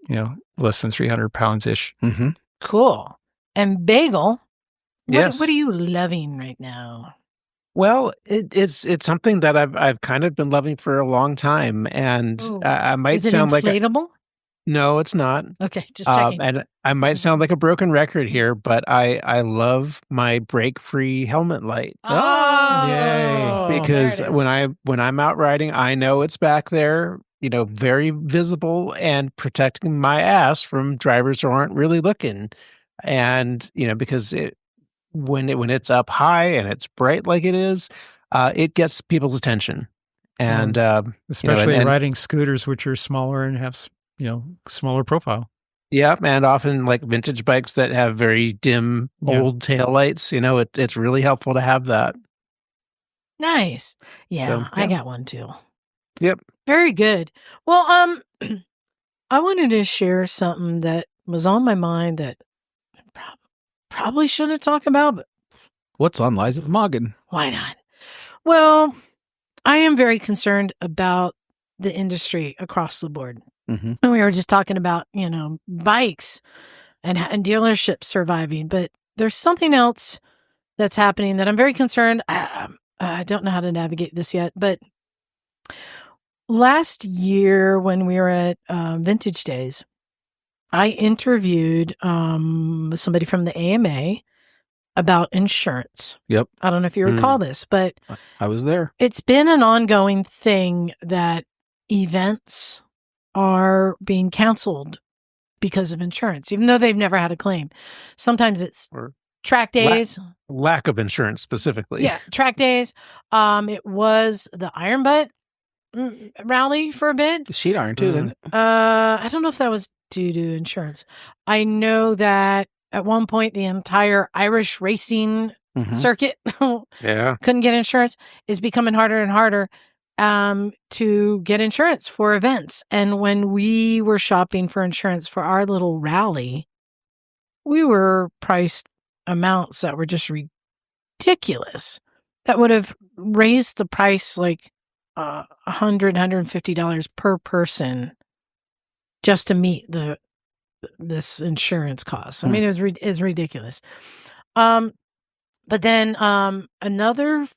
S4: less than 300 pounds ish.
S2: Mm-hmm.
S3: Cool. And Bagel.
S5: Yes.
S3: What are you loving right now?
S5: Well, it's something that I've kind of been loving for a long time, and I might sound like
S3: inflatable?
S5: No, it's not.
S3: Okay, just checking.
S5: And I might sound like a broken record here, but I love my brake-free helmet light.
S3: Oh,
S4: yay!
S5: Because when I'm out riding, I know it's back there, very visible and protecting my ass from drivers who aren't really looking. And because when it's up high and it's bright like it is, it gets people's attention. And
S4: especially riding scooters, which are smaller and have smaller profile.
S5: Yeah, and often like vintage bikes that have very dim old taillights, it's really helpful to have that.
S3: Nice. Yeah, I got one too.
S5: Yep.
S3: Very good. Well, I wanted to share something that was on my mind that I probably shouldn't talk about, but
S2: what's on Liza the Moggin?
S3: Why not? Well, I am very concerned about the industry across the board.
S2: Mm-hmm.
S3: And we were just talking about, bikes and dealerships surviving, but there's something else that's happening that I'm very concerned. I don't know how to navigate this yet, but last year when we were at Vintage Days, I interviewed somebody from the AMA about insurance.
S2: Yep.
S3: I don't know if you recall this, but
S2: I was there.
S3: It's been an ongoing thing that events are being canceled because of insurance, even though they've never had a claim. Sometimes it's track days.
S5: Lack of insurance specifically.
S3: Yeah, track days. It was the Iron Butt rally for a bit.
S2: The sheet iron too, didn't it?
S3: I don't know if that was due to insurance. I know that at one point the entire Irish racing circuit couldn't get insurance. Is becoming harder and harder to get insurance for events. And when we were shopping for insurance for our little rally, we were priced amounts that were just ridiculous. That would have raised the price like $100, $150 per person just to meet this insurance cost. I mean, it was ridiculous. But then another.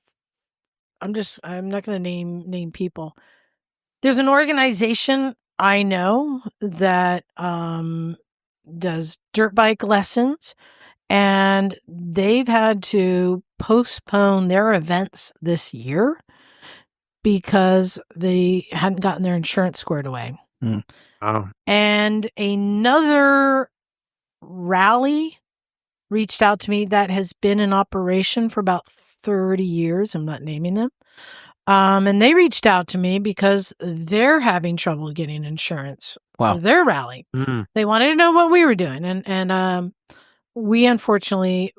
S3: I'm not going to name people. There's an organization I know that does dirt bike lessons, and they've had to postpone their events this year because they hadn't gotten their insurance squared away.
S5: Oh.
S3: And another rally reached out to me that has been in operation for about 30 years. I'm not naming them. And they reached out to me because they're having trouble getting insurance for their rally.
S5: Mm.
S3: They wanted to know what we were doing. And we fortunately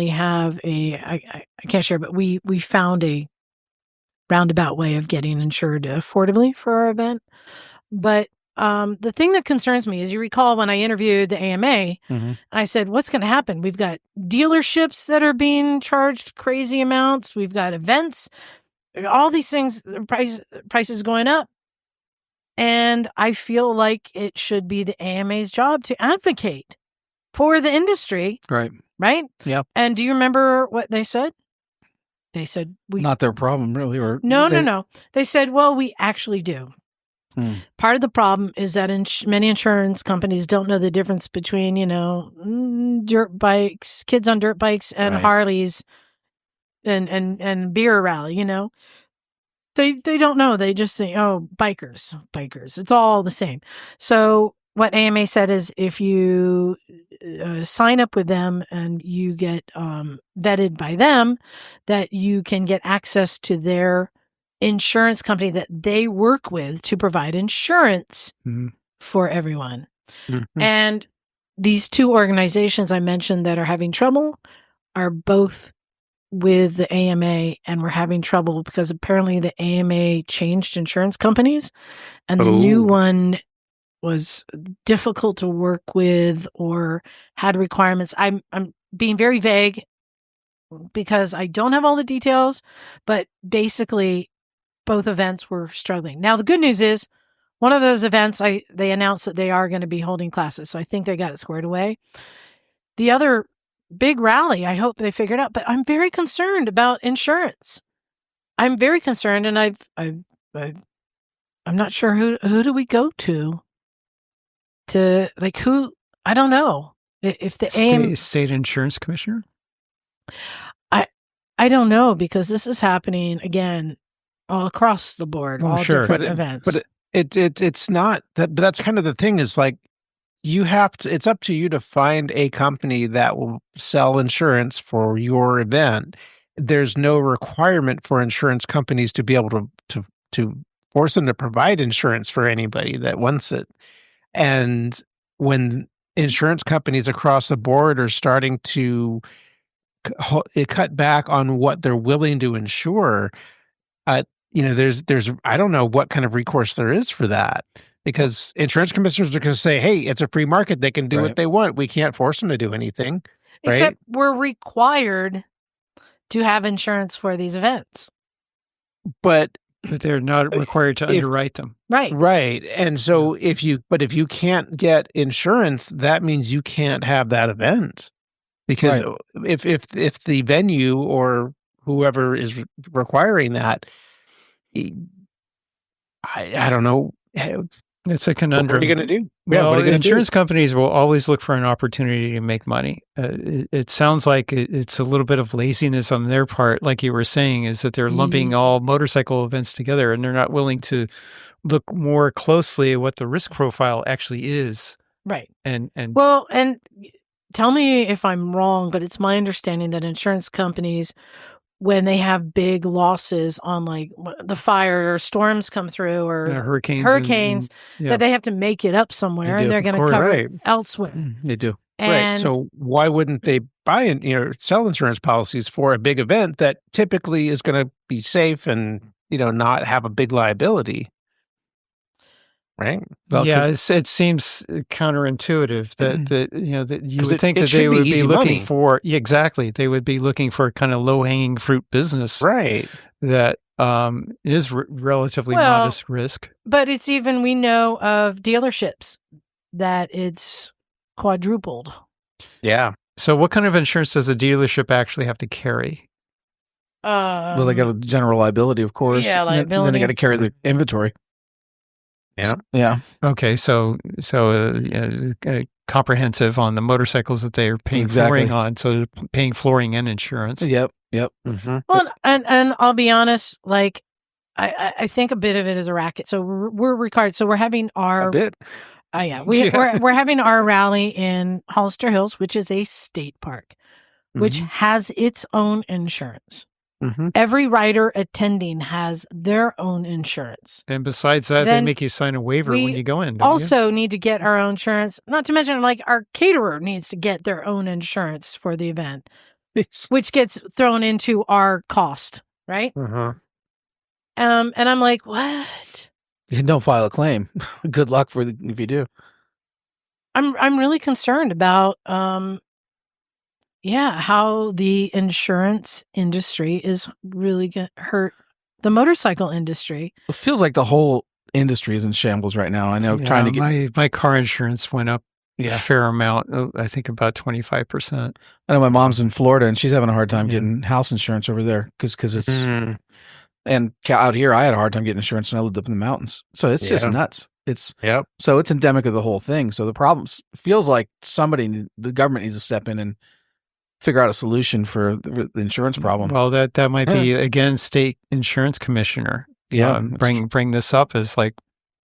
S3: have I can't share, but we found a roundabout way of getting insured affordably for our event. But the thing that concerns me is, you recall when I interviewed the AMA, I said, what's going to happen? We've got dealerships that are being charged crazy amounts. We've got events all these things, prices going up. And I feel like it should be the AMA's job to advocate for the industry.
S2: Right.
S3: Right?
S2: Yeah.
S3: And do you remember what they said? They said,
S2: not their problem, really. Or
S3: No. They said, well, we actually do. Part of the problem is that many insurance companies don't know the difference between, dirt bikes, kids on dirt bikes and Harleys and beer rally, They don't know. They just say, oh, bikers. It's all the same. So what AMA said is if you sign up with them and you get vetted by them, that you can get access to their insurance company that they work with to provide insurance for everyone. Mm-hmm. And these two organizations I mentioned that are having trouble are both with the AMA, and we're having trouble because apparently the AMA changed insurance companies and the new one was difficult to work with or had requirements. I'm being very vague because I don't have all the details, but basically both events were struggling. Now, the good news is one of those events, they announced that they are going to be holding classes. So I think they got it squared away. The other big rally, I hope they figured out, but I'm very concerned about insurance. I'm very concerned. And I'm not sure who do we go to who, I don't know if the
S4: state insurance commissioner.
S3: I don't know, because this is happening again all across the board, all different events.
S5: But it's not that. But that's kind of the thing is like you have to. It's up to you to find a company that will sell insurance for your event. There's no requirement for insurance companies to be able to force them to provide insurance for anybody that wants it. And when insurance companies across the board are starting to cut back on what they're willing to insure, there's I don't know what kind of recourse there is for that, because insurance commissioners are going to say, hey, it's a free market. They can do what they want. We can't force them to do anything.
S3: Except we're required to have insurance for these events.
S5: But
S4: they're not required to underwrite them.
S3: Right.
S5: And so if you can't get insurance, that means you can't have that event. Because if the venue or whoever is requiring that, I don't know.
S4: It's a conundrum.
S5: What are you going to do?
S4: Well, insurance companies will always look for an opportunity to make money. It sounds like it's a little bit of laziness on their part, like you were saying, is that they're lumping all motorcycle events together and they're not willing to look more closely at what the risk profile actually is.
S3: Right.
S4: And
S3: tell me if I'm wrong, but it's my understanding that insurance companies, when they have big losses on like the fire or storms come through or hurricanes, that they have to make it up somewhere and they're going to cover it elsewhere.
S2: They do.
S3: And
S5: so why wouldn't they buy sell insurance policies for a big event that typically is going to be safe and, not have a big liability? Right.
S4: Well, it seems counterintuitive that you would think that they would be looking for exactly. They would be looking for kind of low hanging fruit business,
S5: right?
S4: That is relatively modest risk.
S3: But it's even, we know of dealerships that it's quadrupled.
S5: Yeah.
S4: So what kind of insurance does a dealership actually have to carry?
S2: Well, they got a general liability, of course.
S3: Yeah, liability.
S2: And then they got to carry the inventory.
S5: Yeah.
S4: Okay. So comprehensive on the motorcycles that they are paying flooring on. So they're paying flooring and insurance.
S2: Yep.
S3: Mm-hmm. Well, and I'll be honest, like I think a bit of it is a racket. So we're required. So we're having our
S5: bit.
S3: We're having our rally in Hollister Hills, which is a state park, which has its own insurance. Mm-hmm. Every rider attending has their own insurance.
S4: And besides that, they make you sign a waiver when you go in.
S3: We also need to get our own insurance. Not to mention, like, our caterer needs to get their own insurance for the event, which gets thrown into our cost, right?
S5: Uh-huh.
S3: And I'm like, what?
S2: You don't file a claim. Good luck if you do.
S3: I'm really concerned about how the insurance industry is really hurt the motorcycle industry.
S2: It feels like the whole industry is in shambles right now. I know trying to get
S4: my car insurance went up
S2: Yeah.
S4: a fair amount. I think about 25%.
S2: I know my mom's in Florida and she's having a hard time getting house insurance over there because it's and out here I had a hard time getting insurance when I lived up in the mountains. So it's just nuts. So it's endemic of the whole thing. So the problems feels like the government needs to step in and figure out a solution for the insurance problem.
S4: Well, that might be again state insurance commissioner. Bring this up as like,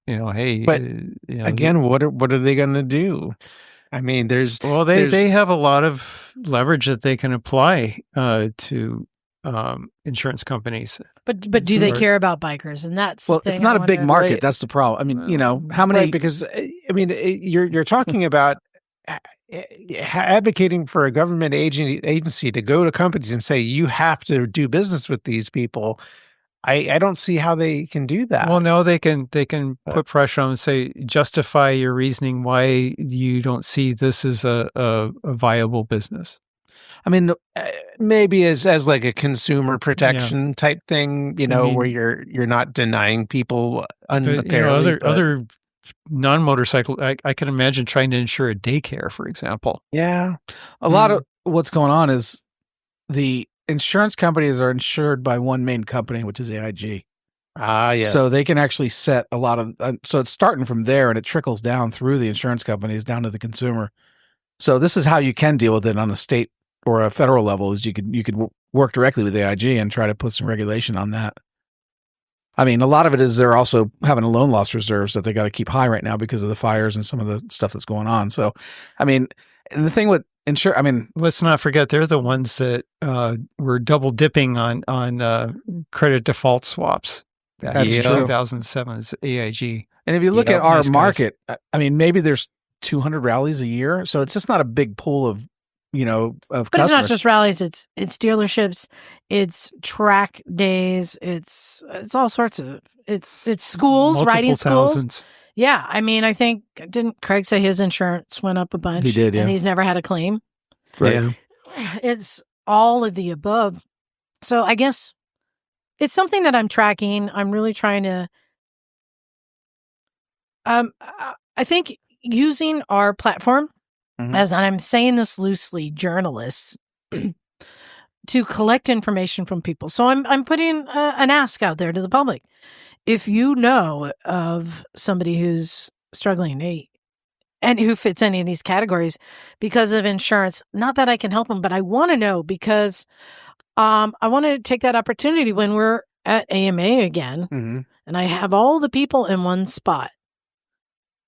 S4: hey,
S5: but again, what are they going to do? I mean, they have a lot of leverage that they can apply to insurance companies.
S3: But do they care about bikers? And that's the thing.
S2: It's not a big market. That's the problem. I mean, how many?
S5: Right, because I mean, you're talking about advocating for a government agency to go to companies and say you have to do business with these people. I don't see how they can do that.
S4: Well, no, they can put pressure on and say, justify your reasoning why you don't see this as a viable business.
S2: I mean,
S5: maybe as like a consumer protection type thing, where you're not denying people unfairly.
S4: Other non-motorcycle, I can imagine trying to insure a daycare, for example.
S5: Yeah.
S2: A lot of what's going on is the insurance companies are insured by one main company, which is AIG.
S5: Yes.
S2: So they can actually set a lot of, so it's starting from there and it trickles down through the insurance companies down to the consumer. So this is how you can deal with it on a state or a federal level, is you could work directly with AIG and try to put some regulation on that. I mean, a lot of it is they're also having a loan loss reserves that they got to keep high right now because of the fires and some of the stuff that's going on. So, I mean, and the thing with
S4: let's not forget they're the ones that were double dipping on credit default swaps.
S2: That's true.
S4: 2007's AIG.
S2: And if you look at our market, I mean, maybe there's 200 rallies a year, so it's just not a big pool of of
S3: but
S2: customers.
S3: It's not just rallies, it's dealerships, it's track days, it's all sorts of it's schools,
S4: multiple
S3: riding schools.
S4: Thousands.
S3: Yeah, I mean, I think, didn't Craig say his insurance went up a bunch?
S2: He did, yeah.
S3: And he's never had a claim.
S2: Right.
S5: Yeah.
S3: It's all of the above. So I guess it's something that I'm tracking. I'm really trying to I think using our platform, as I'm saying this loosely, journalists, to collect information from people. So I'm putting an ask out there to the public. If you know of somebody who's struggling and who fits any of these categories because of insurance, not that I can help them, but I want to know because I want to take that opportunity when we're at AMA again and I have all the people in one spot.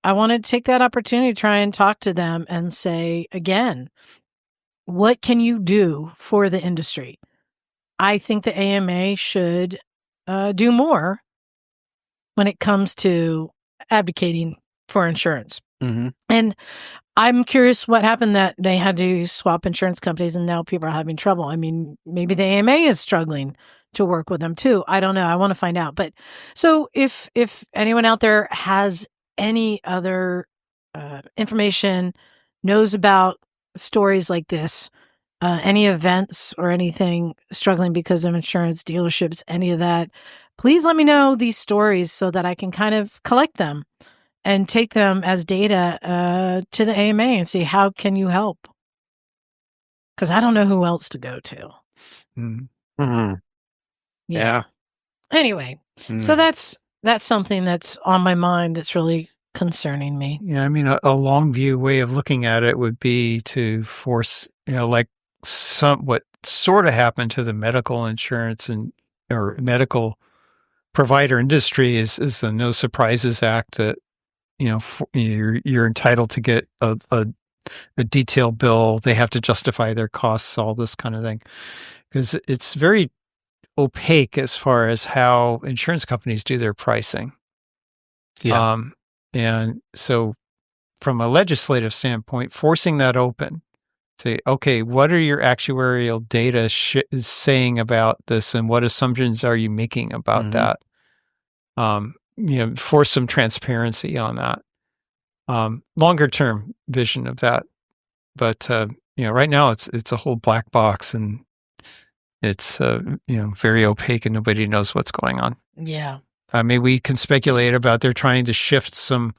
S3: I want to take that opportunity to try and talk to them and say, again, what can you do for the industry? I think the AMA should do more when it comes to advocating for insurance. And I'm curious what happened that they had to swap insurance companies and now people are having trouble. I mean, maybe the AMA is struggling to work with them too. I don't know. I want to find out. But so if anyone out there has any other information, knows about stories like this, any events or anything struggling because of insurance, dealerships, any of that, please let me know these stories so that I can kind of collect them and take them as data to the AMA and see how can you help? Because I don't know who else to go to.
S5: Yeah.
S3: Anyway, so that's something that's on my mind that's really concerning me.
S4: Yeah, I mean, a long view way of looking at it would be to force, like what sort of happened to the medical insurance or medical provider industry is the No Surprises Act that, you're entitled to get a detailed bill. They have to justify their costs, all this kind of thing, because it's very opaque as far as how insurance companies do their pricing.
S2: Yeah.
S4: And so from a legislative standpoint, forcing that open, say, okay, what are your actuarial data saying about this and what assumptions are you making about that? Force some transparency on that. Longer term vision of that. But, right now it's a whole black box and it's very opaque and nobody knows what's going on.
S3: Yeah.
S4: I mean, we can speculate about they're trying to shift some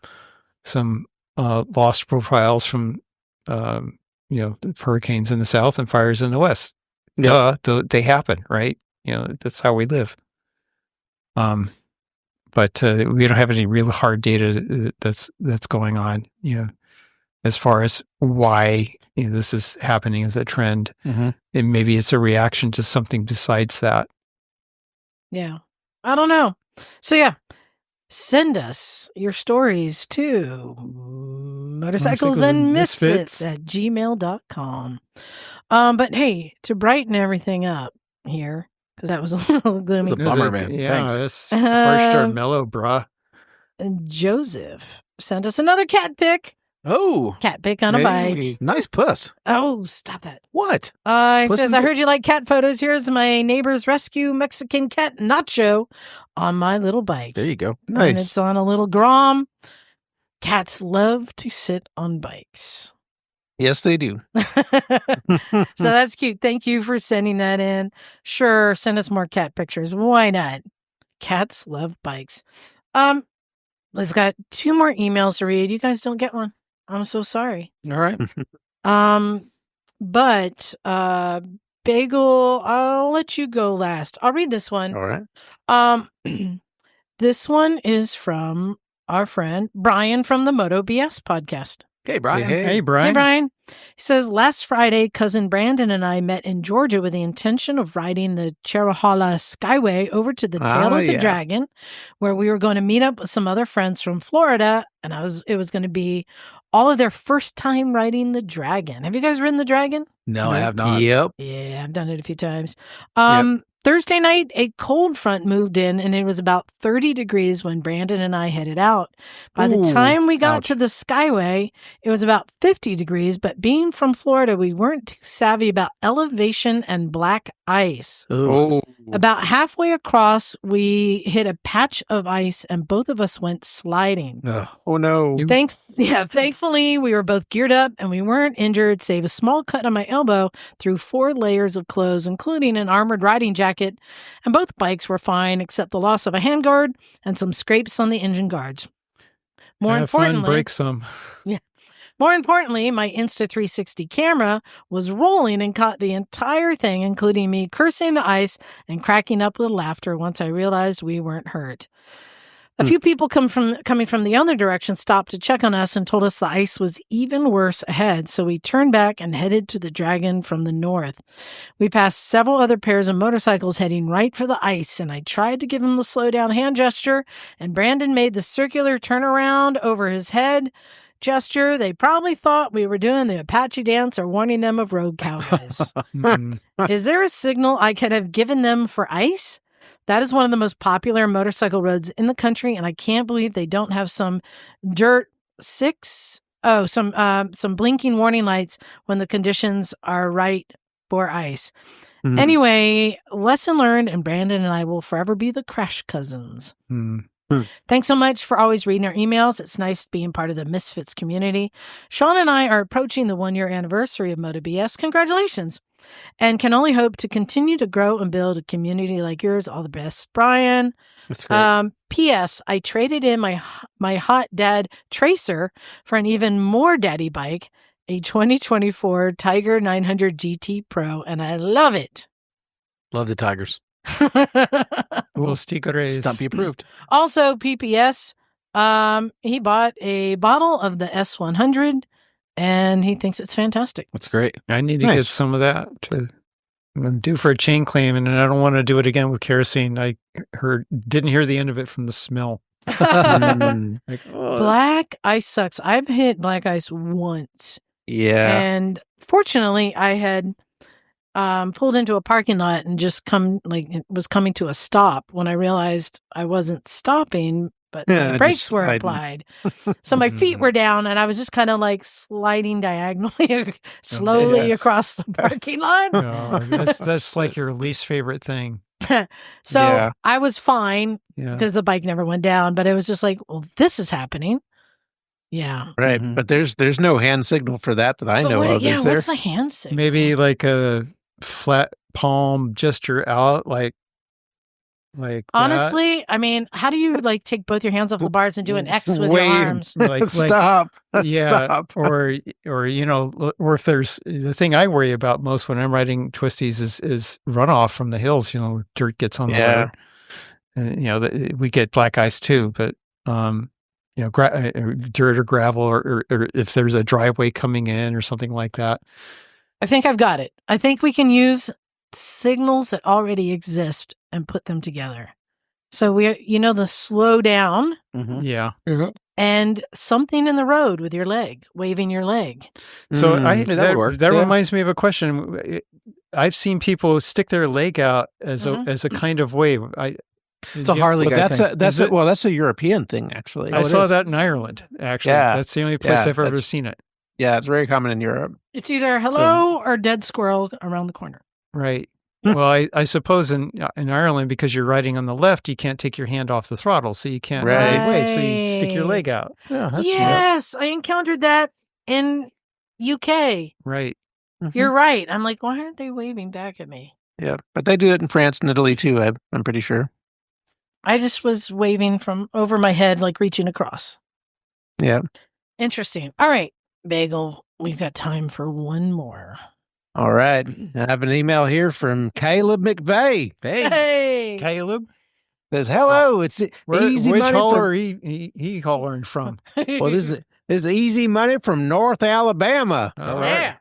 S4: lost profiles from hurricanes in the south and fires in the west.
S2: Yeah.
S4: They happen, right? That's how we live. But we don't have any real hard data that's going on. As far as why this is happening as a trend, and maybe it's a reaction to something besides that.
S3: Yeah. I don't know. So yeah, send us your stories to motorcyclesandmisfits@gmail.com. But hey, to brighten everything up here, because that was a little gloomy.
S2: It was a bummer, man.
S4: Yeah,
S2: Thanks.
S4: it's harsh or mellow, bruh.
S3: Joseph sent us another cat pic.
S2: Oh,
S3: Cat pic on a bike.
S2: nice puss.
S3: Oh, stop that.
S2: What?
S3: It
S2: Puss
S3: says,
S2: in
S3: I
S2: the-
S3: heard you like cat photos. Here's my neighbor's rescue Mexican cat Nacho on my little bike.
S2: There you go.
S3: And it's on a little Grom. Cats love to sit on bikes.
S5: Yes, they do.
S3: So that's cute. Thank you for sending that in. Sure, send us more cat pictures. Why not? Cats love bikes. We've got 2 more emails to read. You guys don't get one. I'm so sorry.
S2: All right.
S3: But Bagel, I'll let you go last. I'll read this one.
S5: All right.
S3: This one is from our friend Brian from the Moto BS podcast.
S2: Okay, Brian.
S4: Hey, Brian.
S3: Hey, Brian. He says, last Friday, cousin Brandon and I met in Georgia with the intention of riding the Cherahalla Skyway over to the tail of the Dragon, where we were going to meet up with some other friends from Florida, and it was going to be all of their first time riding the Dragon. Have you guys ridden the Dragon?
S2: No, I have not.
S5: Yep.
S3: Yeah, I've done it a few times. Thursday night, a cold front moved in, and it was about 30 degrees when Brandon and I headed out. By the time we got to the Skyway, it was about 50 degrees, but being from Florida, we weren't too savvy about elevation and black ice.
S2: Oh.
S3: About halfway across, we hit a patch of ice, and both of us went sliding.
S5: Oh, no.
S3: Thankfully, we were both geared up, and we weren't injured, save a small cut on my elbow through 4 layers of clothes, including an armored riding jacket, and both bikes were fine, except the loss of a handguard and some scrapes on the engine guards.
S4: Have fun, break some.
S3: More importantly, my Insta360 camera was rolling and caught the entire thing, including me cursing the ice and cracking up with laughter once I realized we weren't hurt. A few people coming from the other direction stopped to check on us and told us the ice was even worse ahead, so we turned back and headed to the Dragon from the north. We passed several other pairs of motorcycles heading right for the ice, and I tried to give him the slow down hand gesture, and Brandon made the circular turnaround over his head gesture. They probably thought we were doing the Apache dance or warning them of road cowboys. Is there a signal I could have given them for ice? That is one of the most popular motorcycle roads in the country, and I can't believe they don't have some some blinking warning lights when the conditions are right for ice. Mm-hmm. Anyway, lesson learned, and Brandon and I will forever be the crash cousins. Thanks so much for always reading our emails. It's nice being part of the Misfits community. Sean and I are approaching the 1-year anniversary of MotoBS. Congratulations. And can only hope to continue to grow and build a community like yours. All the best, Brian.
S2: That's great.
S3: P.S. I traded in my hot dad Tracer for an even more daddy bike, a 2024 Tiger 900 GT Pro, and I love it.
S2: Love the Tigers.
S4: Los Tigres.
S2: Stumpy approved.
S3: Also, PPS, he bought a bottle of the S100, and he thinks it's fantastic.
S2: That's great.
S4: I need to get some of that. I'm due for a chain claim, and I don't want to do it again with kerosene. I didn't hear the end of it from the smell.
S3: Black ice sucks. I've hit black ice once.
S5: Yeah.
S3: And fortunately, I had pulled into a parking lot and just it was coming to a stop when I realized I wasn't stopping, but the brakes were applied. So my feet were down, and I was just kind of like sliding diagonally slowly across the parking lot.
S4: No, that's like your least favorite thing.
S3: So I was fine because the bike never went down, but it was just like, well, this is happening. Yeah.
S5: Right. But there's no hand signal for that I know of.
S3: Yeah,
S5: is there?
S3: what's the hand signal?
S4: Maybe like a flat palm gesture out like that.
S3: Honestly, I mean, how do you like take both your hands off the bars and do an X with your
S5: Wave.
S3: arms?
S5: Stop.
S4: Yeah,
S5: Stop.
S4: or if there's the thing I worry about most when I'm riding twisties is runoff from the hills. Dirt gets on the road, and we get black ice too. But dirt or gravel, or if there's a driveway coming in or something like that.
S3: I think I've got it. I think we can use signals that already exist and put them together. So the slow down.
S2: Mm-hmm.
S4: Yeah.
S3: And something in the road with your leg, waving your leg.
S4: So
S2: that would work.
S4: That reminds me of a question. I've seen people stick their leg out as a kind of wave.
S2: It's a Harley guy thing.
S5: That's a European thing, actually.
S4: I saw that in Ireland, actually.
S5: Yeah.
S4: That's the only place I've ever seen it.
S5: Yeah, it's very common in Europe.
S3: It's either hello or dead squirrel around the corner.
S4: Right. Well, I suppose in Ireland, because you're riding on the left, you can't take your hand off the throttle, so you can't really wave, so you stick your leg out.
S5: Yeah, that's
S3: yes, I encountered that in UK.
S4: Right.
S5: Mm-hmm.
S3: You're right. I'm like, why aren't they waving back at me?
S5: Yeah, but they do it in France and Italy too, I'm pretty sure.
S3: I just was waving from over my head, like reaching across.
S5: Yeah.
S3: Interesting. All right, Bagel, we've got time for one more.
S5: All right. I have an email here from Caleb McVeigh.
S3: Hey.
S4: Caleb?
S5: Says, hello, it's easy
S4: which
S5: money
S4: holler he hollering from?
S5: Well, this is easy money from North Alabama.
S4: All
S3: Yeah.
S4: right.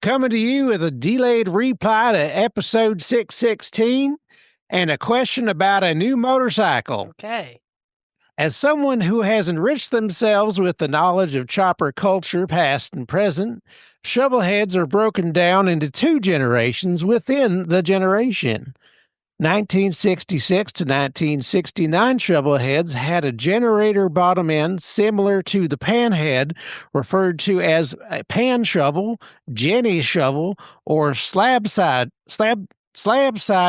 S5: Coming to you with a delayed reply to episode 616 and a question about a new motorcycle.
S3: Okay.
S5: As someone who has enriched themselves with the knowledge of chopper culture, past and present, shovelheads are broken down into two generations within the generation. 1966 to 1969 shovelheads had a generator bottom end similar to the panhead, referred to as a pan shovel, jenny shovel, or slab side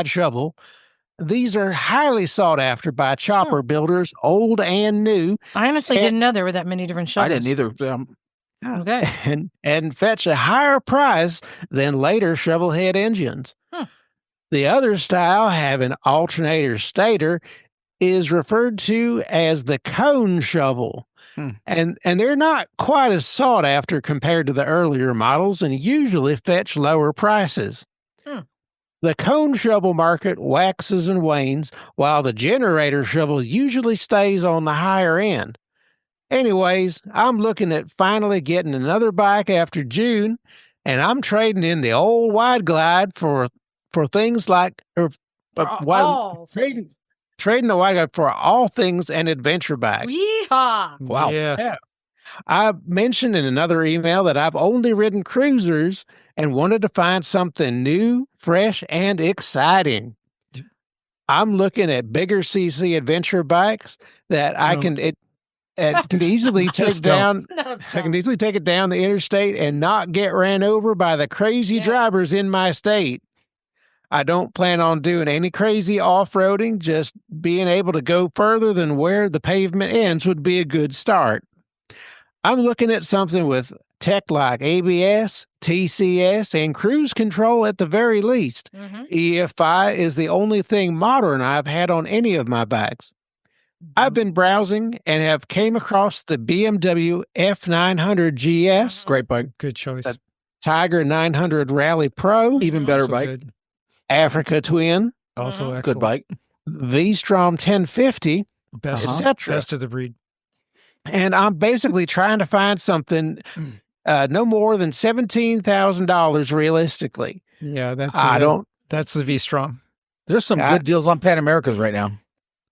S5: shovel. These are highly sought after by chopper builders, old and new.
S3: I honestly didn't know there were that many different shovels.
S2: I didn't either.
S3: Okay.
S5: And fetch a higher price than later shovelhead engines. The other style, having alternator stator, is referred to as the cone shovel. And they're not quite as sought after compared to the earlier models and usually fetch lower prices. The cone shovel market waxes and wanes, while the generator shovel usually stays on the higher end. Anyways, I'm looking at finally getting another bike after June, and I'm trading in the old Wide Glide for things like trading the Wide Glide for all things an adventure bike.
S3: Yeehaw!
S2: Wow.
S4: Yeah.
S5: I mentioned in another email that I've only ridden cruisers and wanted to find something new, fresh, and exciting. I'm looking at bigger CC adventure bikes that I can easily take down. I can easily take it down the interstate and not get ran over by the crazy drivers in my state. I don't plan on doing any crazy off-roading. Just being able to go further than where the pavement ends would be a good start. I'm looking at something with tech like ABS, TCS, and cruise control at the very least. EFI is the only thing modern I've had on any of my bikes. I've been browsing and have came across the BMW F900 GS.
S2: Great bike.
S4: Good choice.
S5: The Tiger 900 Rally Pro.
S2: Even better
S4: Also
S2: bike.
S4: good.
S5: Africa Twin.
S4: Also excellent.
S2: Good bike.
S5: V-Strom 1050, etc.
S4: Best of the breed.
S5: And I'm basically trying to find something no more than $17,000 realistically.
S4: Yeah, that's the V-Strom.
S2: There's some good deals on Pan Americas right now.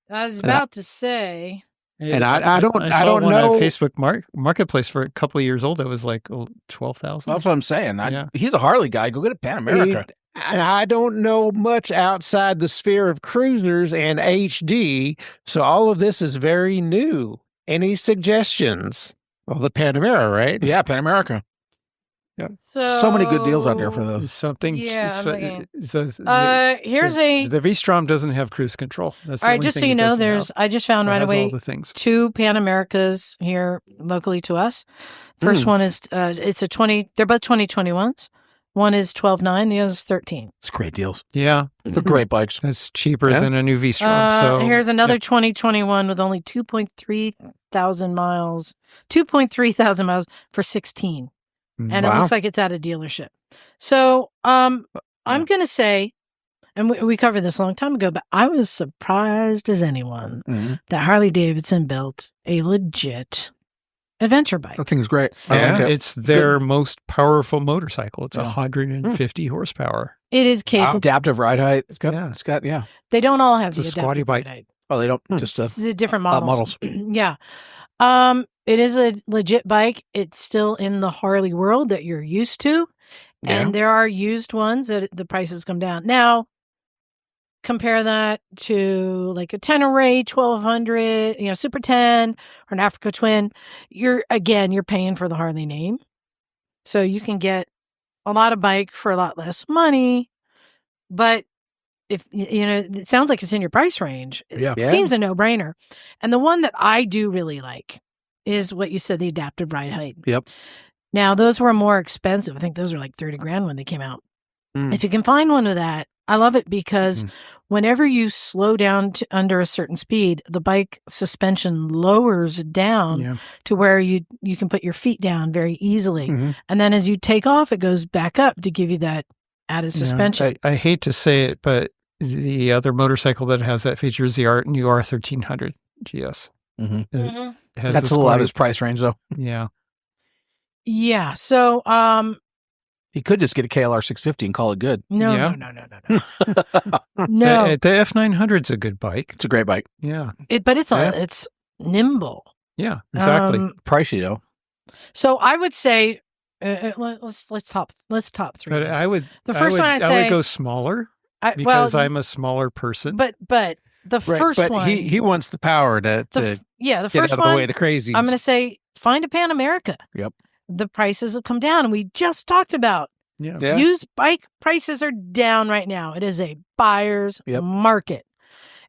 S3: I was about to say.
S5: And I don't
S4: saw one
S5: know.
S4: on Facebook Marketplace for a couple of years old. That was like $12,000.
S2: That's what I'm saying. He's a Harley guy. Go get a Pan America.
S5: And I don't know much outside the sphere of cruisers and HD, so all of this is very new. Any suggestions? Well, the Panamera, right?
S2: Yeah, Pan America.
S4: Yeah.
S2: So many good deals out there for those.
S4: Something.
S3: Yeah, I'm looking.
S4: Here's
S3: a.
S4: The V-Strom doesn't have cruise control. That's
S3: All right, just so you know, I just found right away
S4: all the things.
S3: 2 Pan Americas here locally to us. First one is they're both 2021s. One is $12,900, the other's $13,000.
S2: It's great deals.
S4: Yeah,
S2: They're great bikes.
S4: that's cheaper
S2: Yeah.
S4: than a new V-Strom. So
S3: Here's another 2021 with only 2.3 thousand miles for 16. And it
S5: Wow.
S3: looks like it's at a dealership. So I'm going to say, and we covered this a long time ago, but I was surprised as anyone that Harley Davidson built a legit adventure bike.
S2: That thing is great. I
S4: and
S2: like it.
S4: it's their most powerful motorcycle. It's
S2: Yeah.
S4: 150 horsepower.
S3: It is capable.
S2: Adaptive ride height. It's got.
S4: Yeah.
S2: It's got. Yeah.
S3: They don't all have
S4: It's
S3: the
S4: a
S3: adaptive
S4: squatty bike.
S3: ride height.
S2: Oh, they don't just.
S3: It's different models.
S2: models.
S3: Yeah. It is a legit bike. It's still in the Harley world that you're used to. And there are used ones that the prices come down. Now, compare that to like a Tenere 1200, Super 10 or an Africa Twin. You're paying for the Harley name. So you can get a lot of bike for a lot less money. But if, it sounds like it's in your price range.
S2: Yeah.
S3: It seems a no-brainer. And the one that I do really like is what you said, the adaptive ride height.
S2: Yep.
S3: Now, those were more expensive. I think those were like $30,000 when they came out. If you can find one with that, I love it because whenever you slow down to under a certain speed, the bike suspension lowers down to where you can put your feet down very easily. And then as you take off, it goes back up to give you that added suspension.
S4: I hate to say it, but the other motorcycle that has that feature is the new R1300 GS.
S2: Mm-hmm.
S4: Has
S2: That's a little out of his price range, though.
S4: Yeah.
S3: Yeah. So,
S2: He could just get a KLR 650 and call it good.
S3: no.
S4: The F900's a good bike.
S2: It's a great bike.
S4: Yeah.
S3: But it's nimble.
S4: Yeah, exactly.
S2: Pricey, though.
S3: So I would say, let's top three.
S4: But
S3: this.
S4: I would
S3: The first one I'd
S4: I
S3: say-
S4: would go smaller because I'm a smaller person.
S3: But the first
S5: but
S3: one,
S5: he wants the power to
S3: the
S5: get
S3: first
S5: out of
S3: one,
S5: the way of the crazies.
S3: I'm going to say find a Pan America.
S2: Yep.
S3: The prices have come down, and we just talked about
S4: yeah.
S3: used bike prices are down right now. It is a buyer's market,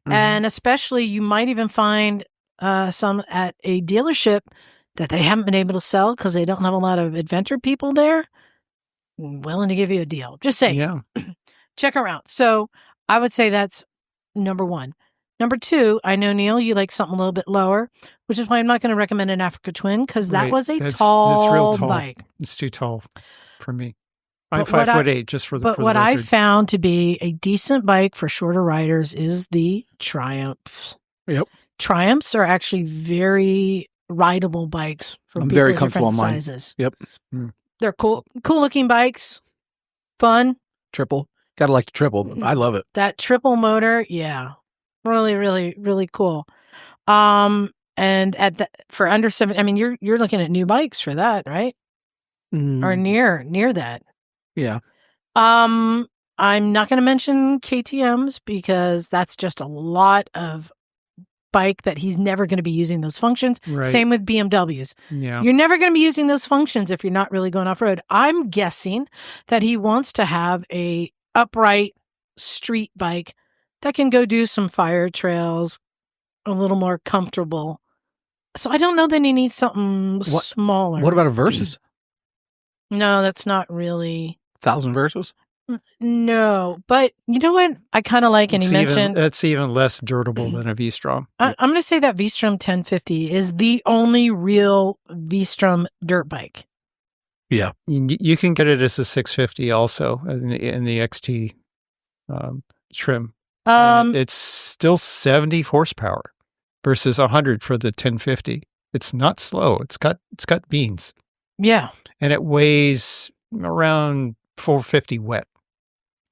S3: and especially you might even find some at a dealership that they haven't been able to sell because they don't have a lot of adventure people there. Willing to give you a deal. Just say, check around. So I would say that's number one. Number two, I know, Neil, you like something a little bit lower, which is why I'm not going to recommend an Africa Twin because that was a
S4: That's
S3: tall,
S4: real tall
S3: bike.
S4: It's too tall for me. I'm
S3: But what
S4: 5'8", just for the.
S3: But
S4: for the
S3: what I
S4: record.
S3: found to be a decent bike for shorter riders is the Triumph.
S2: Yep.
S3: Triumphs are actually very rideable bikes for
S2: I'm
S3: people
S2: very
S3: of
S2: comfortable
S3: different
S2: on mine.
S3: sizes.
S2: Yep.
S3: They're cool looking bikes, fun.
S2: Triple. Gotta like the triple. I love it.
S3: That triple motor, yeah, really, really, really cool. And for under 7, I mean, you're looking at new bikes for that, right? Or near that.
S2: Yeah.
S3: I'm not going to mention KTM's because that's just a lot of bike that he's never going to be using those functions.
S4: Right.
S3: Same with BMWs.
S4: Yeah.
S3: You're never going to be using those functions if you're not really going off road. I'm guessing that he wants to have a upright street bike that can go do some fire trails a little more comfortable. So I don't know that he needs something smaller.
S2: What about a Versus?
S3: No, that's not really.
S2: 1,000 Versus?
S3: No, but you know what? I kind of like, and he mentioned
S4: that's even less durable than a V-Strom.
S3: I'm going to say that V-Strom 1050 is the only real V-Strom dirt bike.
S2: Yeah.
S4: You can get it as a 650 also in the XT trim. It's still 70 horsepower versus 100 for the 1050. It's not slow. It's got beans.
S3: Yeah.
S4: And it weighs around 450 wet.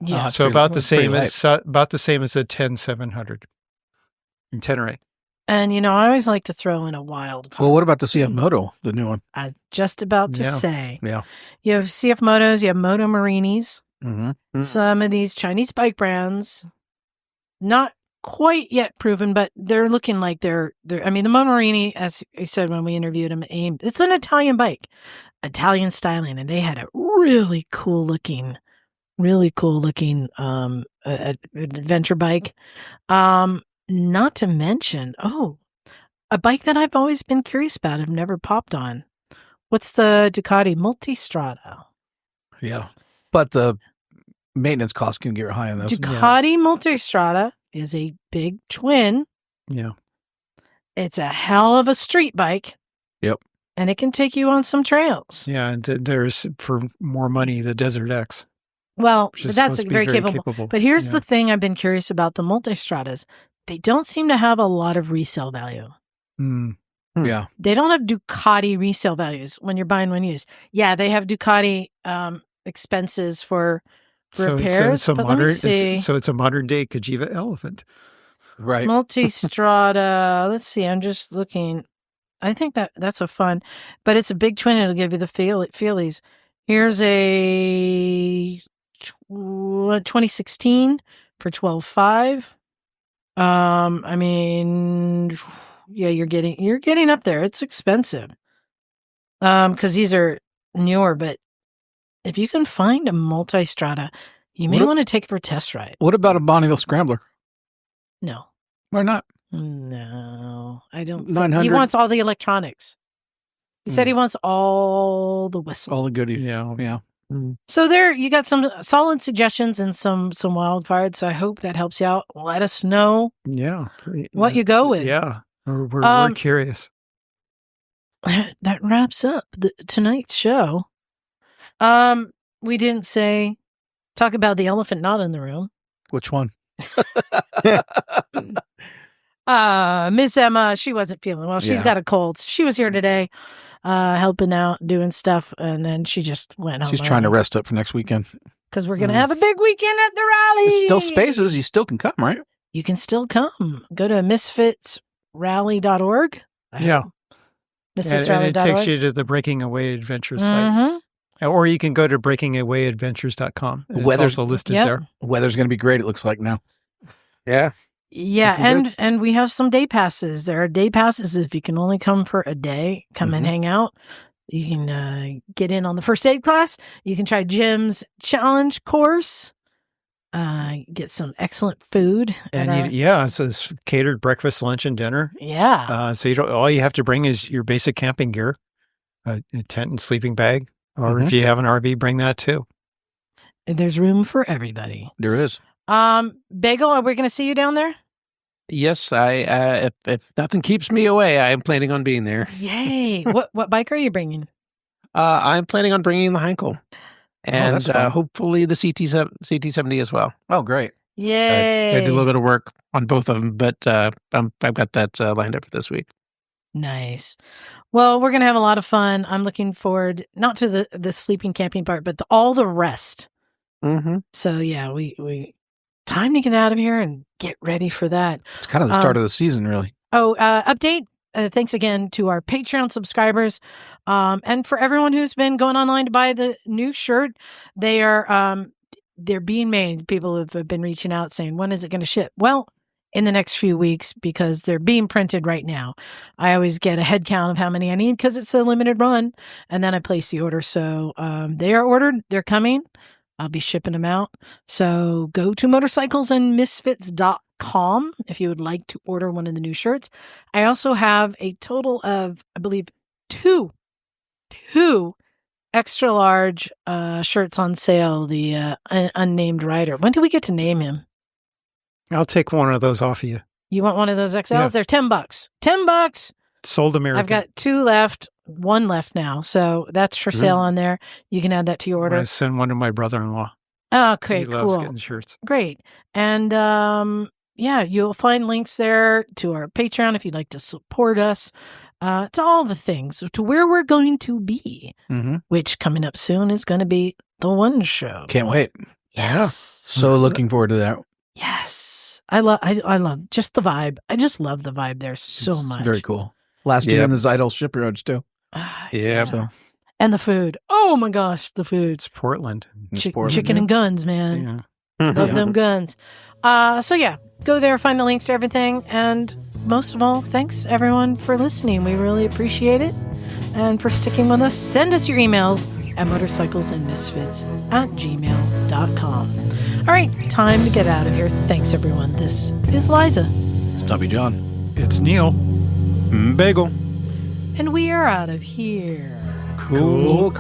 S3: Yeah.
S4: So about the same as a 10700 in Tenere.
S3: And I always like to throw in a wild card.
S2: Well, what about the CF Moto, the new one?
S3: I was just about to say.
S2: Yeah.
S3: You have CF Motos, you have Moto Marinis.
S2: Mm-hmm.
S3: Some of these Chinese bike brands, not quite yet proven, but they're looking like they're I mean, the Moto Marini, as I said when we interviewed him, it's an Italian bike, Italian styling, and they had a really cool looking adventure bike. Not to mention, a bike that I've always been curious about, I've never popped on. What's the Ducati Multistrada?
S2: Yeah. But the maintenance costs can get high on those.
S3: Ducati Multistrada is a big twin.
S4: Yeah.
S3: It's a hell of a street bike.
S2: Yep.
S3: And it can take you on some trails.
S4: Yeah, and there's, for more money, the Desert X.
S3: Well,
S4: which
S3: but
S4: is
S3: that's
S4: supposed to be
S3: very
S4: very
S3: capable. But here's the thing I've been curious about the Multistradas. They don't seem to have a lot of resale value.
S2: Yeah.
S3: They don't have Ducati resale values when you're buying one used. Yeah, they have Ducati expenses for repairs.
S4: So
S3: but let me see.
S4: so it's a modern day Kajiva Elephant.
S2: Right.
S3: Multistrada. Let's see. I'm just looking. I think that's a fun, but it's a big twin. It'll give you the feelies. Here's a 2016 for $12,500. I mean, yeah, you're getting up there. It's expensive. Because these are newer, but if you can find a Multistrada, you may want to take it for a test ride.
S2: What about a Bonneville Scrambler?
S3: No.
S2: Why not?
S3: No, I don't.
S2: 900?
S3: He wants all the electronics. He said he wants all the whistle.
S2: All the goodies. Yeah.
S3: So there, you got some solid suggestions and some wildfires. So I hope that helps you out. Let us know.
S4: Yeah.
S3: What you go with.
S4: Yeah. We're curious.
S3: That wraps up tonight's show. We didn't talk about the elephant not in the room.
S2: Which one?
S3: Miss Emma, she wasn't feeling well. She's got a cold. She was here today, helping out, doing stuff, and then she just went home.
S2: She's trying to rest up for next weekend.
S3: Because we're going to have a big weekend at the rally.
S2: There's still spaces. You still can come, right?
S3: You can still come. Go to misfitsrally.org.
S4: Yeah.
S3: Misfitsrally.org.
S4: And it takes you to the Breaking Away Adventures site. Or you can go to breakingawayadventures.com. It's also listed there.
S2: Weather's going to be great, it looks like now.
S5: Yeah.
S3: Yeah, and we have some day passes. There are day passes if you can only come for a day, come and hang out. You can get in on the first aid class. You can try Jim's challenge course. Get some excellent food.
S4: And it's a catered breakfast, lunch, and dinner.
S3: Yeah.
S4: So all you have to bring is your basic camping gear, a tent and sleeping bag. Or if you have an RV, bring that too.
S3: There's room for everybody.
S2: There is.
S3: Bagel, are we going to see you down there?
S5: Yes, if nothing keeps me away, I am planning on being there.
S3: Yay! What bike are you bringing?
S5: I'm planning on bringing the Heinkel, and
S2: fun.
S5: hopefully the CT70 as well.
S2: Oh, great!
S3: Yay!
S5: I did a little bit of work on both of them, but I've got that lined up for this week.
S3: Nice. Well, we're gonna have a lot of fun. I'm looking forward not to the sleeping camping part, but all the rest. So yeah, we time to get out of here and get ready for that.
S2: It's kind of the start of the season, really.
S3: Update. Thanks again to our Patreon subscribers, and for everyone who's been going online to buy the new shirt. They're being made. People have been reaching out saying, "When is it going to ship?" Well, in the next few weeks, because they're being printed right now. I always get a head count of how many I need because it's a limited run, and then I place the order. So they are ordered. They're coming. I'll be shipping them out. So go to motorcyclesandmisfits.com if you would like to order one of the new shirts. I also have a total of, I believe, two extra large shirts on sale. The unnamed rider. When do we get to name him?
S4: I'll take one of those off of you.
S3: You want one of those XLs?
S4: Yeah.
S3: They're $10. $10.
S4: Sold American.
S3: I've got 2 left. 1 left now. So that's for sale on there. You can add that to your order.
S4: I send one to my brother-in-law.
S3: Okay,
S4: he
S3: cool.
S4: loves getting shirts.
S3: Great. And you'll find links there to our Patreon if you'd like to support us, to all the things, to where we're going to be, which coming up soon is going to be the One Show.
S2: Can't wait.
S3: Yeah.
S2: So looking forward to that.
S3: Yes. I love just the vibe. I just love the vibe there so much.
S2: Very cool. Last year in the Zeidel shipyards too.
S3: Yeah.
S2: So.
S3: And the food. Oh my gosh, the food.
S4: It's Portland.
S3: Chicken and guns, man. Yeah. Love them guns. So yeah, go there, find the links to everything. And most of all, thanks everyone for listening. We really appreciate it. And for sticking with us, send us your emails at motorcyclesandmisfits@gmail.com. All right, time to get out of here. Thanks everyone. This is Liza.
S2: Stumpy John.
S4: It's Neil.
S5: Bagel.
S3: And we are out of here.
S4: Cool.